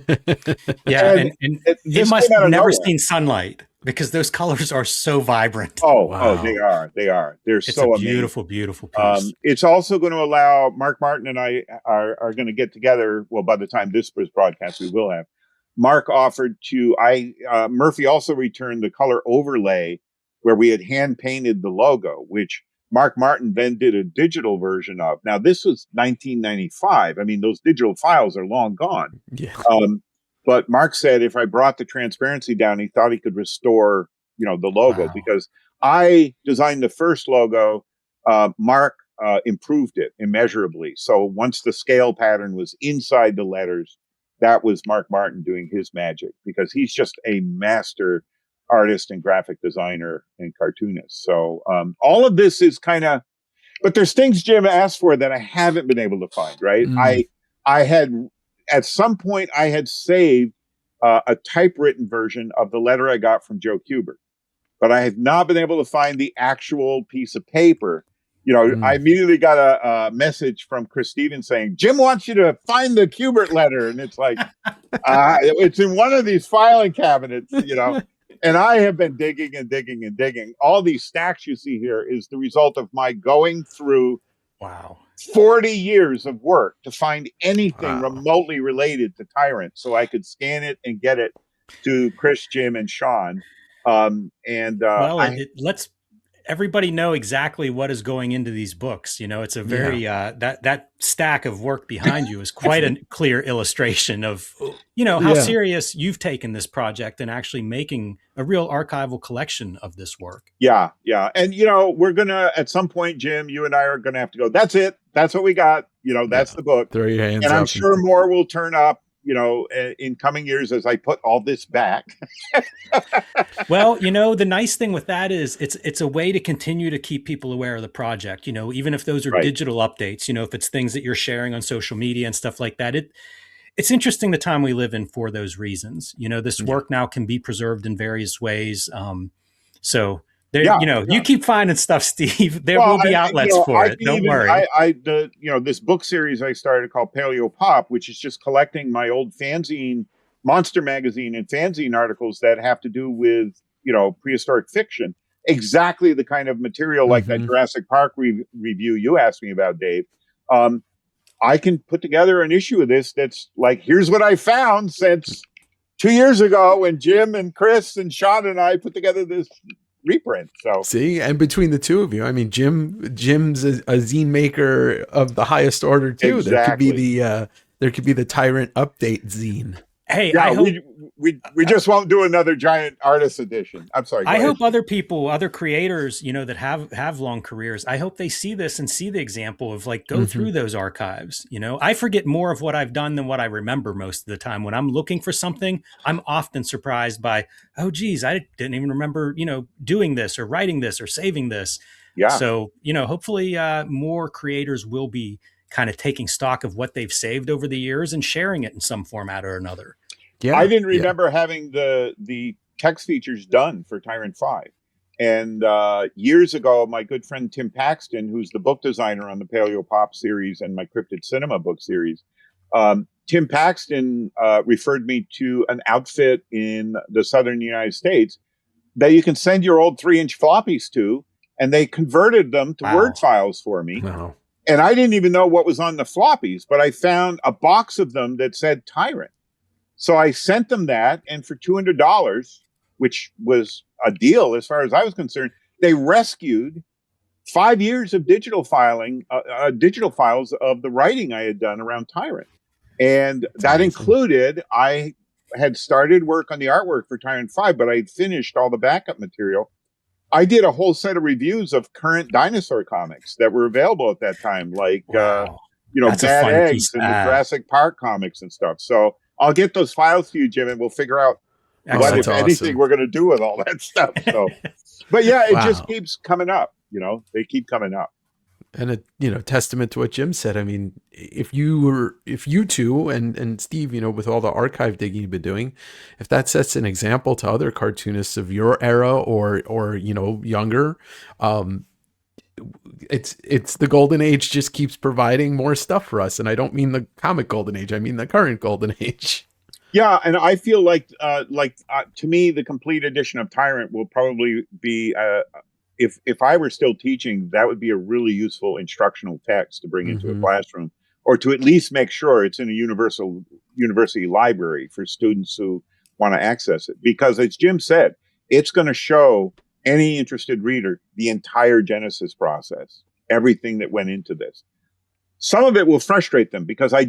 Yeah. And it must have never seen sunlight because those colors are so vibrant. Oh, wow. They are. They're so amazing. Beautiful, beautiful piece. It's also going to allow Mark Martin and I are going to get together. Well, by the time this was broadcast, we will have. Mark offered to, Murphy also returned the color overlay where we had hand painted the logo, which Mark Martin then did a digital version of. Now, this was 1995. I mean, those digital files are long gone. Yeah. But Mark said if I brought the transparency down, he thought he could restore, the logo. Wow. Because I designed the first logo. Mark improved it immeasurably. So once the scale pattern was inside the letters, that was Mark Martin doing his magic, because he's just a master artist and graphic designer and cartoonist. So all of this is kind of, but there's things Jim asked for that I haven't been able to find, right? I had, at some point I had saved a typewritten version of the letter I got from Joe Kubert, but I have not been able to find the actual piece of paper. I immediately got a message from Chris Stevens saying, Jim wants you to find the Kubert letter. And it's like, it's in one of these filing cabinets, and I have been digging and digging and digging. All these stacks you see here is the result of my going through 40 years of work to find anything remotely related to Tyrant so I could scan it and get it to Chris, Jim, and Sean. Let's everybody know exactly what is going into these books. It's a very that stack of work behind you is quite a clear illustration of how serious you've taken this project and actually making a real archival collection of this work. Yeah. And we're gonna, at some point, Jim, you and I are gonna have to go, that's it, that's what we got, that's the book. Throw your hands and up. I'm sure more will turn up in coming years as I put all this back. Well, the nice thing with that is it's a way to continue to keep people aware of the project, even if those are digital updates, if it's things that you're sharing on social media and stuff like that. It's interesting the time we live in for those reasons. This work now can be preserved in various ways. So there, you keep finding stuff, Steve. There will be outlets for it. Don't worry. This book series I started called Paleo Pop, which is just collecting my old fanzine, Monster Magazine and fanzine articles that have to do with, prehistoric fiction. Exactly the kind of material like that Jurassic Park review you asked me about, Dave. I can put together an issue of this that's like, here's what I found since 2 years ago when Jim and Chris and Sean and I put together this reprint. So see, and between the two of you, I mean, Jim's a zine maker of the highest order too. Exactly. There could be the Tyrant update zine. Hey, yeah, I hope we just won't do another giant artist edition. I'm sorry. I hope other people, other creators, that have long careers, I hope they see this and see the example of go through those archives. I forget more of what I've done than what I remember most of the time. When I'm looking for something, I'm often surprised by, oh, geez, I didn't even remember, doing this or writing this or saving this. Yeah. So, hopefully more creators will be kind of taking stock of what they've saved over the years and sharing it in some format or another. Yeah. I didn't remember having the text features done for Tyrant 5. And years ago, my good friend Tim Paxton, who's the book designer on the Paleo Pop series and my Cryptid Cinema book series, Tim Paxton referred me to an outfit in the southern United States that you can send your old 3-inch floppies to, and they converted them to Word files for me. Wow. And I didn't even know what was on the floppies, but I found a box of them that said Tyrant. So I sent them that, and for $200, which was a deal as far as I was concerned, they rescued 5 years of digital filing, digital files of the writing I had done around Tyrant. And that included, I had started work on the artwork for Tyrant 5, but I had finished all the backup material. I did a whole set of reviews of current Dinosaur comics that were available at that time, like, That's Bad Eggs and the Jurassic Park comics and stuff. So I'll get those files to you, Jim, and we'll figure out what, if anything, we're going to do with all that stuff. So, but yeah, it just keeps coming up. They keep coming up. And a testament to what Jim said. I mean, if you two and Steve, with all the archive digging you've been doing, if that sets an example to other cartoonists of your era or younger, it's the golden age just keeps providing more stuff for us. And I don't mean the comic golden age. I mean the current golden age. Yeah, and I feel like to me, the complete edition of Tyrant will probably be if I were still teaching, that would be a really useful instructional text to bring into a classroom, or to at least make sure it's in a university library for students who want to access it. Because as Jim said, it's going to show any interested reader the entire Genesis process, everything that went into this. Some of it will frustrate them because I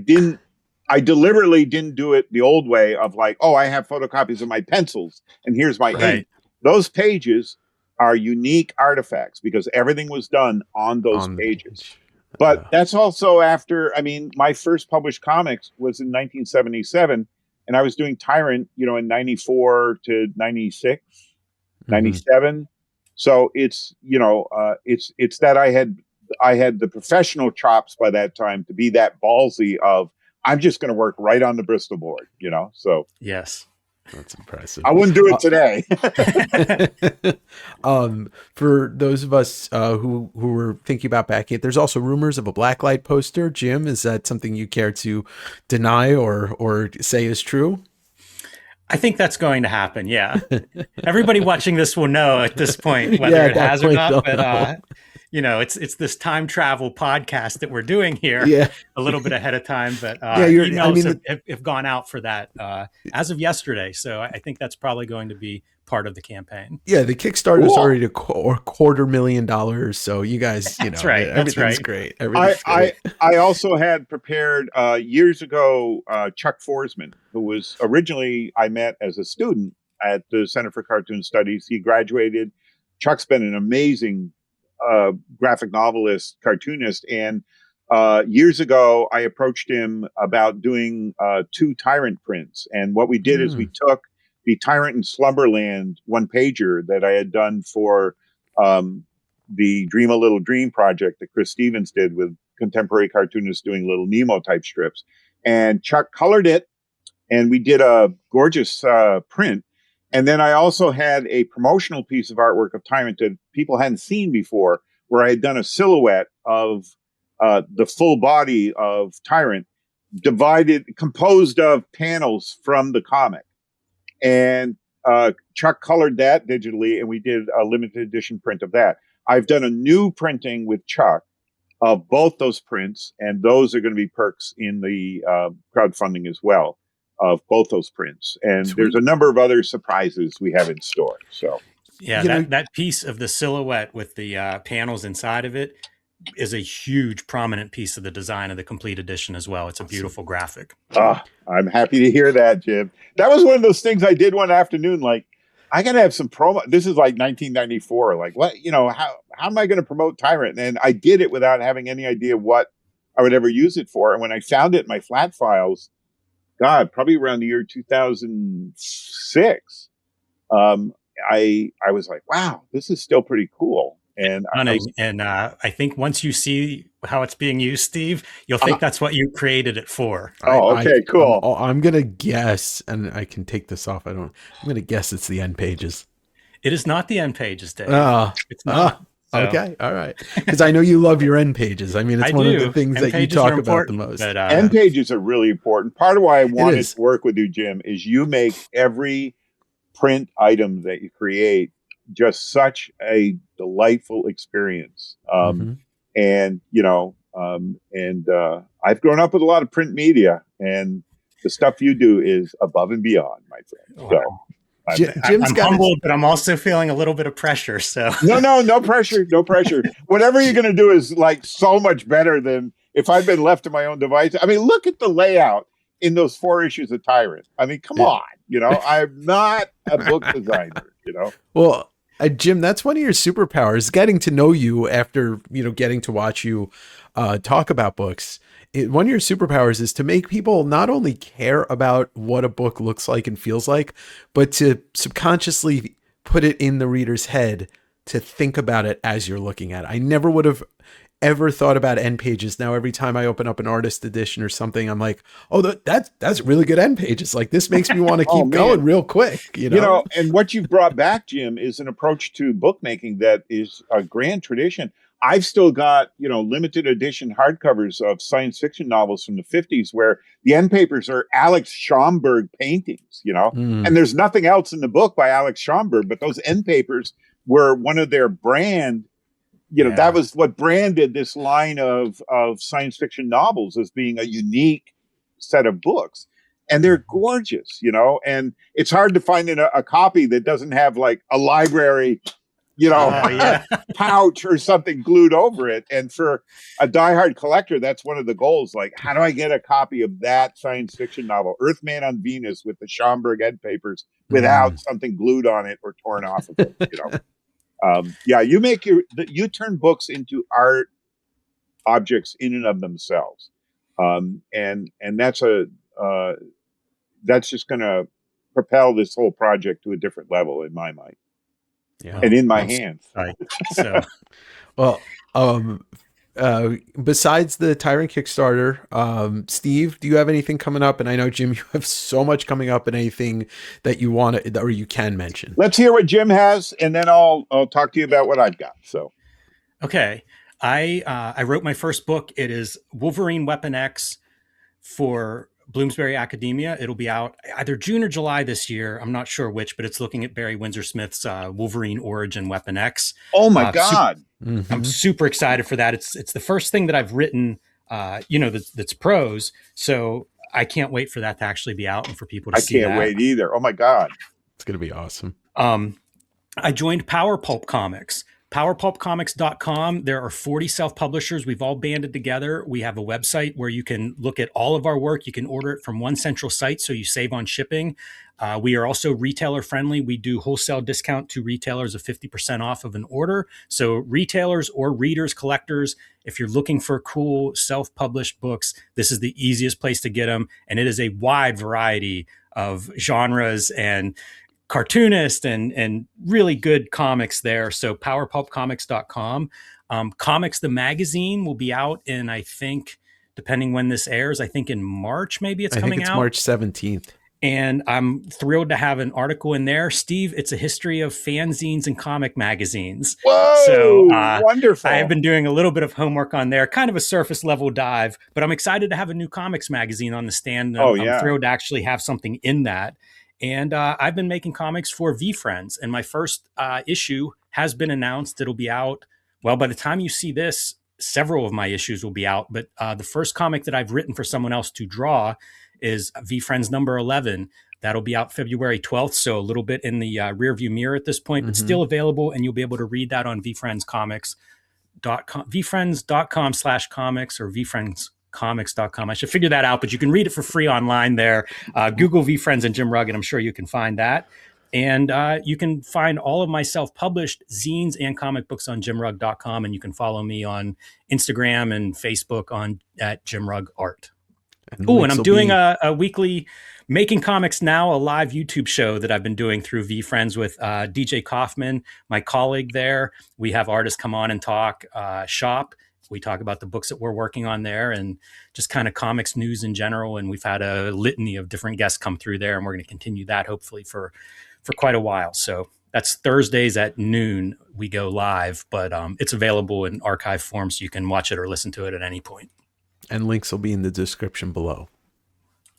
deliberately didn't do it the old way of like, oh, I have photocopies of my pencils and here's my ink. Those pages are unique artifacts because everything was done on those pages. But that's also after, my first published comics was in 1977, and I was doing Tyrant, in 94 to 96, 97. So it's, it's that I had the professional chops by that time to be that ballsy of, I'm just going to work right on the Bristol board, so. Yes. That's impressive. I wouldn't do it today. For those of us who were thinking about backing it, there's also rumors of a blacklight poster. Jim, is that something you care to deny or say is true? I think that's going to happen. Yeah. Everybody watching this will know at this point whether it has or not. But it's this time travel podcast that we're doing here a little bit ahead of time. But emails have gone out for that as of yesterday. So I think that's probably going to be part of the campaign. Yeah, the Kickstarter is already $250,000. So you guys, that's right. Everything's great. Everything's great. I also had prepared years ago Chuck Forsman, who was originally I met as a student at the Center for Cartoon Studies. He graduated. Chuck's been an amazing graphic novelist, cartoonist, and years ago I approached him about doing 2 Tyrant prints. And what we did is we took the Tyrant in Slumberland one-pager that I had done for the Dream a Little Dream project that Chris Stevens did with contemporary cartoonists doing Little Nemo type strips. And Chuck colored it, and we did a gorgeous print. And then I also had a promotional piece of artwork of Tyrant that people hadn't seen before, where I had done a silhouette of the full body of Tyrant, composed of panels from the comic. And Chuck colored that digitally, and we did a limited edition print of that. I've done a new printing with Chuck of both those prints, and those are going to be perks in the crowdfunding as well, of both those prints. And there's a number of other surprises we have in store. So yeah, that piece of the silhouette with the panels inside of it is a huge prominent piece of the design of the complete edition as well. It's a beautiful graphic. I'm happy to hear that, Jim. That was one of those things I did one afternoon. Like, I got to have some promo. This is like 1994. Like, what, how am I going to promote Tyrant? And I did it without having any idea what I would ever use it for. And when I found it in my flat files, God, probably around the year 2006, I was like, wow, this is still pretty cool. And I think once you see how it's being used, Steve, you'll think that's what you created it for. Oh, okay, cool. I'm gonna guess, and I can take this off. I'm gonna guess it's the end pages. It is not the end pages, Dave. It's not. So. Okay, all right. Because I know you love your end pages. I mean, it's one of the things that you talk about the most. But, end pages are really important. Part of why I wanted to work with you, Jim, is you make every print item that you create just such a delightful experience. And, you know, I've grown up with a lot of print media, and the stuff you do is above and beyond, my friend. Wow. So I'm humbled, but I'm also feeling a little bit of pressure. So no pressure. Whatever you're going to do is like so much better than if I'd been left to my own device. I mean, look at the layout in those 4 issues of Tyrant. I mean, come on, you know, I'm not a book designer, you know. Well, Jim, that's one of your superpowers, getting to know you after, you know, getting to watch you talk about books. One of your superpowers is to make people not only care about what a book looks like and feels like, but to subconsciously put it in the reader's head to think about it as you're looking at it. I never would have ever thought about end pages. Now, every time I open up an artist edition or something, I'm like, oh, that's really good end pages. Like, this makes me want to keep going real quick. You know, and what you've brought back, Jim, is an approach to bookmaking that is a grand tradition. I've still got, you know, limited edition hardcovers of science fiction novels from the 50s where the end papers are Alex Schomburg paintings, you know, and there's nothing else in the book by Alex Schomburg, but those end papers were one of their brand. You know, that was what branded this line of science fiction novels as being a unique set of books. And they're gorgeous, you know, and it's hard to find a copy that doesn't have like a library, you know, pouch or something glued over it. And for a diehard collector, that's one of the goals. Like, how do I get a copy of that science fiction novel, Earthman on Venus, with the Schomburg end papers without something glued on it or torn off of it, you know? You turn books into art objects in and of themselves. And that's just going to propel this whole project to a different level in my mind. And in my hands. Right. So, well, besides the Tyrant Kickstarter, Steve, do you have anything coming up? And I know, Jim, you have so much coming up, and anything that you want to, or you can mention. Let's hear what Jim has, and then I'll talk to you about what I've got. So, okay. I wrote my first book. It is Wolverine Weapon X for Bloomsbury Academia. It'll be out either June or July this year. I'm not sure which, but it's looking at Barry Windsor Smith's Wolverine Origin Weapon X. Oh my God. I'm super excited for that. It's the first thing that I've written, you know, that's prose. So I can't wait for that to actually be out and for people to see that. I can't wait either. Oh my God. It's going to be awesome. I joined Power Pulp Comics. PowerPulpComics.com. There are 40 self-publishers. We've all banded together. We have a website where you can look at all of our work. You can order it from one central site, so you save on shipping. We are also retailer friendly. We do wholesale discount to retailers of 50% off of an order. So retailers or readers, collectors, if you're looking for cool self-published books, this is the easiest place to get them. And it is a wide variety of genres and cartoonist and really good comics there. So powerpulpcomics.com. Comics the Magazine will be out in, I think, depending when this airs, I think in March, maybe it's coming out. I think it's March 17th. And I'm thrilled to have an article in there. Steve, it's a history of fanzines and comic magazines. Whoa, so wonderful. I have been doing a little bit of homework on there, kind of a surface level dive, but I'm excited to have a new comics magazine on the stand. I'm thrilled to actually have something in that. And I've been making comics for V-Friends, and my first issue has been announced. It'll be out. Well, by the time you see this, several of my issues will be out. But the first comic that I've written for someone else to draw is V-Friends number 11. That'll be out February 12th, so a little bit in the rearview mirror at this point, but still available, and you'll be able to read that on VFriendsComics.com, VFriends.com/comics or VFriendsComics.com. I should figure that out, but you can read it for free online there. Google V-Friends and Jim Rugg, and I'm sure you can find that. And you can find all of my self-published zines and comic books on JimRugg.com, and you can follow me on Instagram and Facebook at Jim Rugg Art. Oh, and I'm doing a weekly Making Comics Now, a live YouTube show that I've been doing through V-Friends with DJ Kaufman, my colleague there. We have artists come on and talk shop. We talk about the books that we're working on there and just kind of comics news in general. And we've had a litany of different guests come through there, and we're going to continue that hopefully for quite a while. So that's Thursdays at noon. We go live, but it's available in archive form, so you can watch it or listen to it at any point. And links will be in the description below.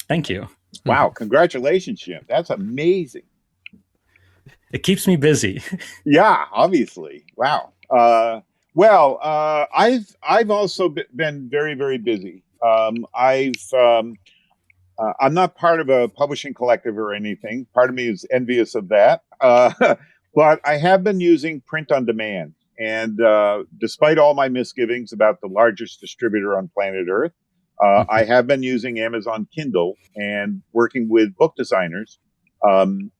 Thank you. Wow. Congratulations, Jim. That's amazing. It keeps me busy. Yeah, obviously. Wow. I've also been very, very busy. I'm not part of a publishing collective or anything. Part of me is envious of that. But I have been using print on demand. And despite all my misgivings about the largest distributor on planet Earth, I have been using Amazon Kindle and working with book designers, one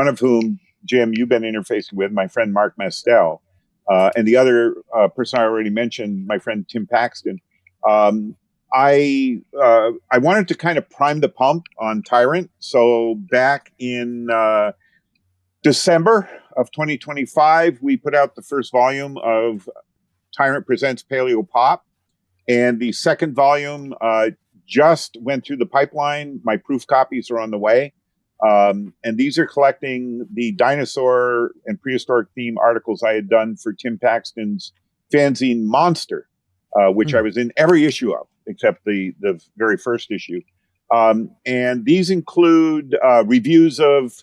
of whom, Jim, you've been interfacing with, my friend Mark Mastel, and the other person I already mentioned, my friend Tim Paxton. I wanted to kind of prime the pump on Tyrant. So back in December of 2025, we put out the first volume of Tyrant Presents Paleo Pop. And the second volume just went through the pipeline. My proof copies are on the way. And these are collecting the dinosaur and prehistoric theme articles I had done for Tim Paxton's fanzine Monster, which I was in every issue of, except the very first issue. And these include reviews of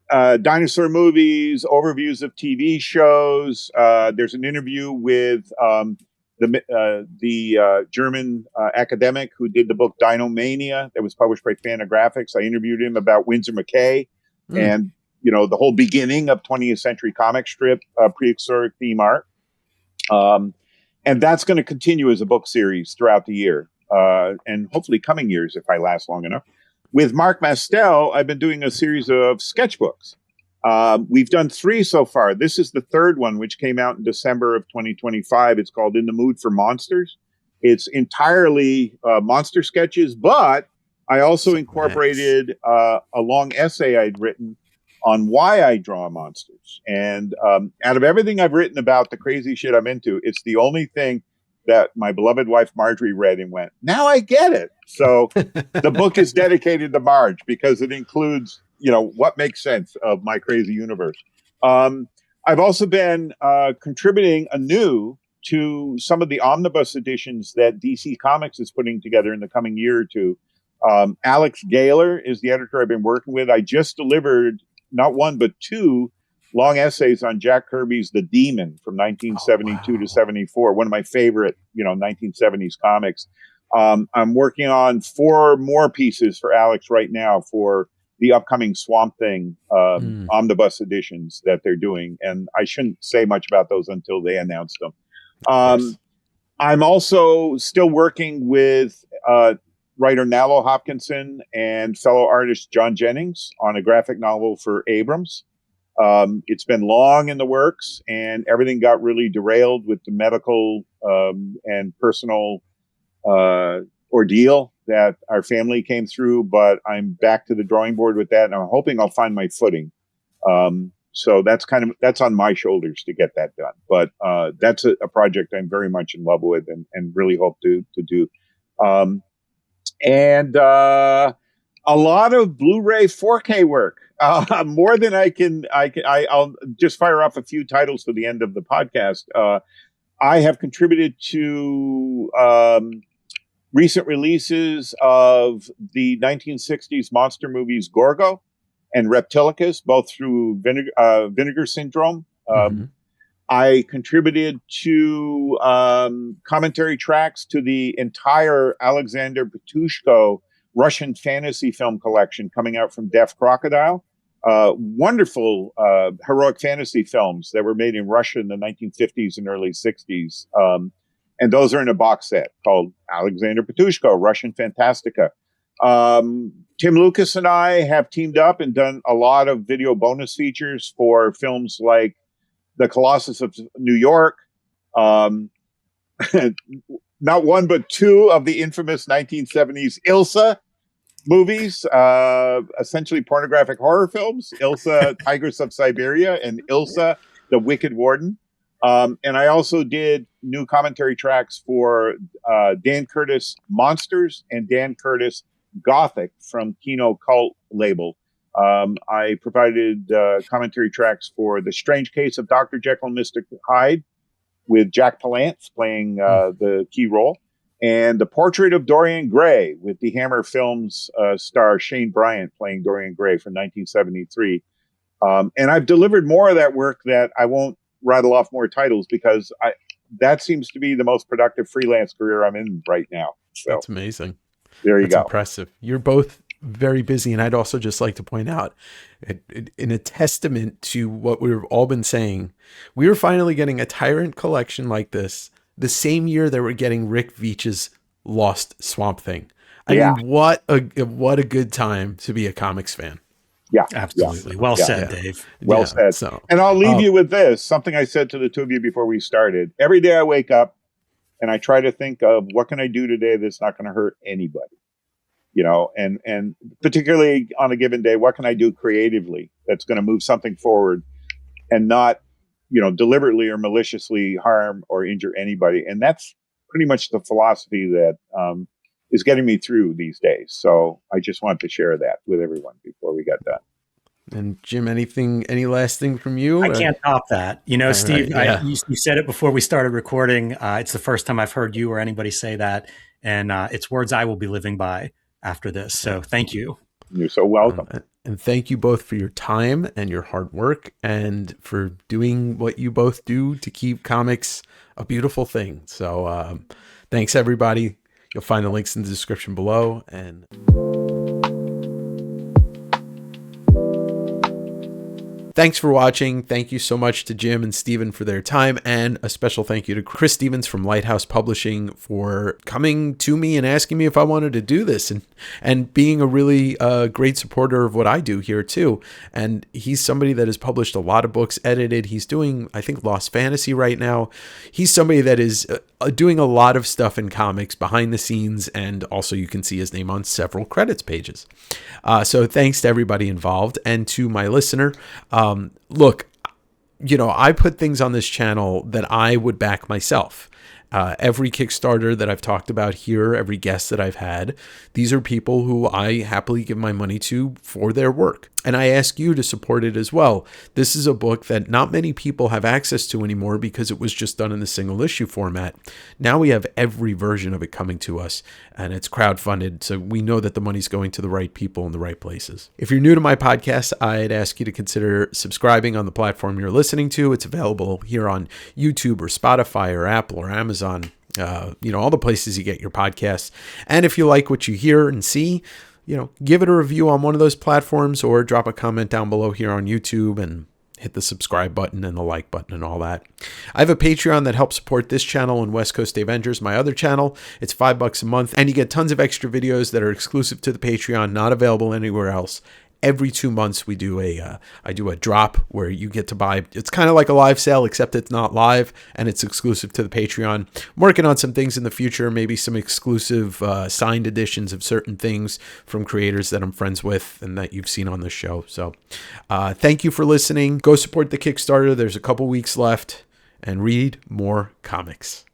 dinosaur movies, overviews of TV shows. There's an interview with the German academic who did the book Dinomania that was published by Fantagraphics. I interviewed him about Winsor McKay and, the whole beginning of 20th century comic strip prehistoric theme art. And that's going to continue as a book series throughout the year and hopefully coming years if I last long enough. With Mark Mastel, I've been doing a series of sketchbooks. We've done 3 so far. This is the third one, which came out in December of 2025. It's called In the Mood for Monsters. It's entirely monster sketches, but I also incorporated a long essay I'd written on why I draw monsters. And out of everything I've written about the crazy shit I'm into, it's the only thing that my beloved wife Marjorie read and went, now I get it. So the book is dedicated to Marge because it includes what makes sense of my crazy universe. I've also been contributing anew to some of the omnibus editions that DC Comics is putting together in the coming year or two. Alex Gaylor is the editor I've been working with. I just delivered not one, but 2 long essays on Jack Kirby's The Demon from 1972 to 74, one of my favorite, 1970s comics. I'm working on 4 more pieces for Alex right now for the upcoming Swamp Thing omnibus editions that they're doing. And I shouldn't say much about those until they announce them. I'm also still working with writer Nalo Hopkinson and fellow artist John Jennings on a graphic novel for Abrams. It's been long in the works, and everything got really derailed with the medical and personal ordeal that our family came through. But I'm back to the drawing board with that, and I'm hoping I'll find my footing. So that's on my shoulders to get that done. But that's a project I'm very much in love with and really hope to do. And a lot of Blu-ray 4K work. More than I'll just fire off a few titles for the end of the podcast. I have contributed to recent releases of the 1960s monster movies Gorgo and Reptilicus, both through Vinegar Syndrome. I contributed to commentary tracks to the entire Alexander Petushko Russian fantasy film collection coming out from Deaf Crocodile. Wonderful heroic fantasy films that were made in Russia in the 1950s and early 60s. And those are in a box set called Alexander Petushko, Russian Fantastica. Tim Lucas and I have teamed up and done a lot of video bonus features for films like The Colossus of New York, not one, but 2 of the infamous 1970s Ilsa movies, essentially pornographic horror films, Ilsa, Tigress of Siberia, and Ilsa, the Wicked Warden. And I also did new commentary tracks for Dan Curtis Monsters and Dan Curtis Gothic from Kino Cult label. I provided commentary tracks for The Strange Case of Dr. Jekyll and Mr. Hyde with Jack Palance playing the key role, and The Portrait of Dorian Gray with the Hammer Films star Shane Bryant playing Dorian Gray from 1973. And I've delivered more of that work that I won't rattle off more titles because that seems to be the most productive freelance career I'm in right now. So that's amazing. There you That's go. Impressive. You're both very busy. And I'd also just like to point out, in a testament to what we've all been saying, we were finally getting a Tyrant collection like this the same year that we're getting Rick Veitch's Lost Swamp Thing. I mean, what a good time to be a comics fan. Yeah, absolutely. Well said, Dave. Well said. So, and I'll leave you with this, something I said to the two of you before we started. Every day I wake up and I try to think of what can I do today that's not going to hurt anybody. You know, and particularly on a given day, what can I do creatively that's going to move something forward and not, you know, deliberately or maliciously harm or injure anybody. And that's pretty much the philosophy that is getting me through these days. So I just wanted to share that with everyone before we got done. And Jim, any last thing from you? I can't top that. You know, Steve, right, yeah. you said it before we started recording. It's the first time I've heard you or anybody say that. And it's words I will be living by after this. So thank you. You're so welcome. And thank you both for your time and your hard work and for doing what you both do to keep comics a beautiful thing. So thanks, everybody. You'll find the links in the description below. And thanks for watching. Thank you so much to Jim and Steven for their time. And a special thank you to Chris Stevens from Lighthouse Publishing for coming to me and asking me if I wanted to do this and being a really great supporter of what I do here too. And he's somebody that has published a lot of books, edited. He's doing, I think, Lost Fantasy right now. He's somebody that is doing a lot of stuff in comics behind the scenes. And also you can see his name on several credits pages. So thanks to everybody involved and to my listener. Look, you know, I put things on this channel that I would back myself. Every Kickstarter that I've talked about here, every guest that I've had, these are people who I happily give my money to for their work. And I ask you to support it as well. This is a book that not many people have access to anymore because it was just done in the single issue format. Now we have every version of it coming to us and it's crowdfunded. So we know that the money's going to the right people in the right places. If you're new to my podcast, I'd ask you to consider subscribing on the platform you're listening to. It's available here on YouTube or Spotify or Apple or Amazon, you know, all the places you get your podcasts. And if you like what you hear and see, you know, give it a review on one of those platforms or drop a comment down below here on YouTube and hit the subscribe button and the like button and all that. I have a Patreon that helps support this channel and West Coast Davengers, my other channel. It's $5 a month and you get tons of extra videos that are exclusive to the Patreon, not available anywhere else. Every 2 months we do I do a drop where you get to buy. It's kind of like a live sale, except it's not live and it's exclusive to the Patreon. I'm working on some things in the future, maybe some exclusive signed editions of certain things from creators that I'm friends with and that you've seen on the show. So thank you for listening. Go support the Kickstarter. There's a couple weeks left and read more comics.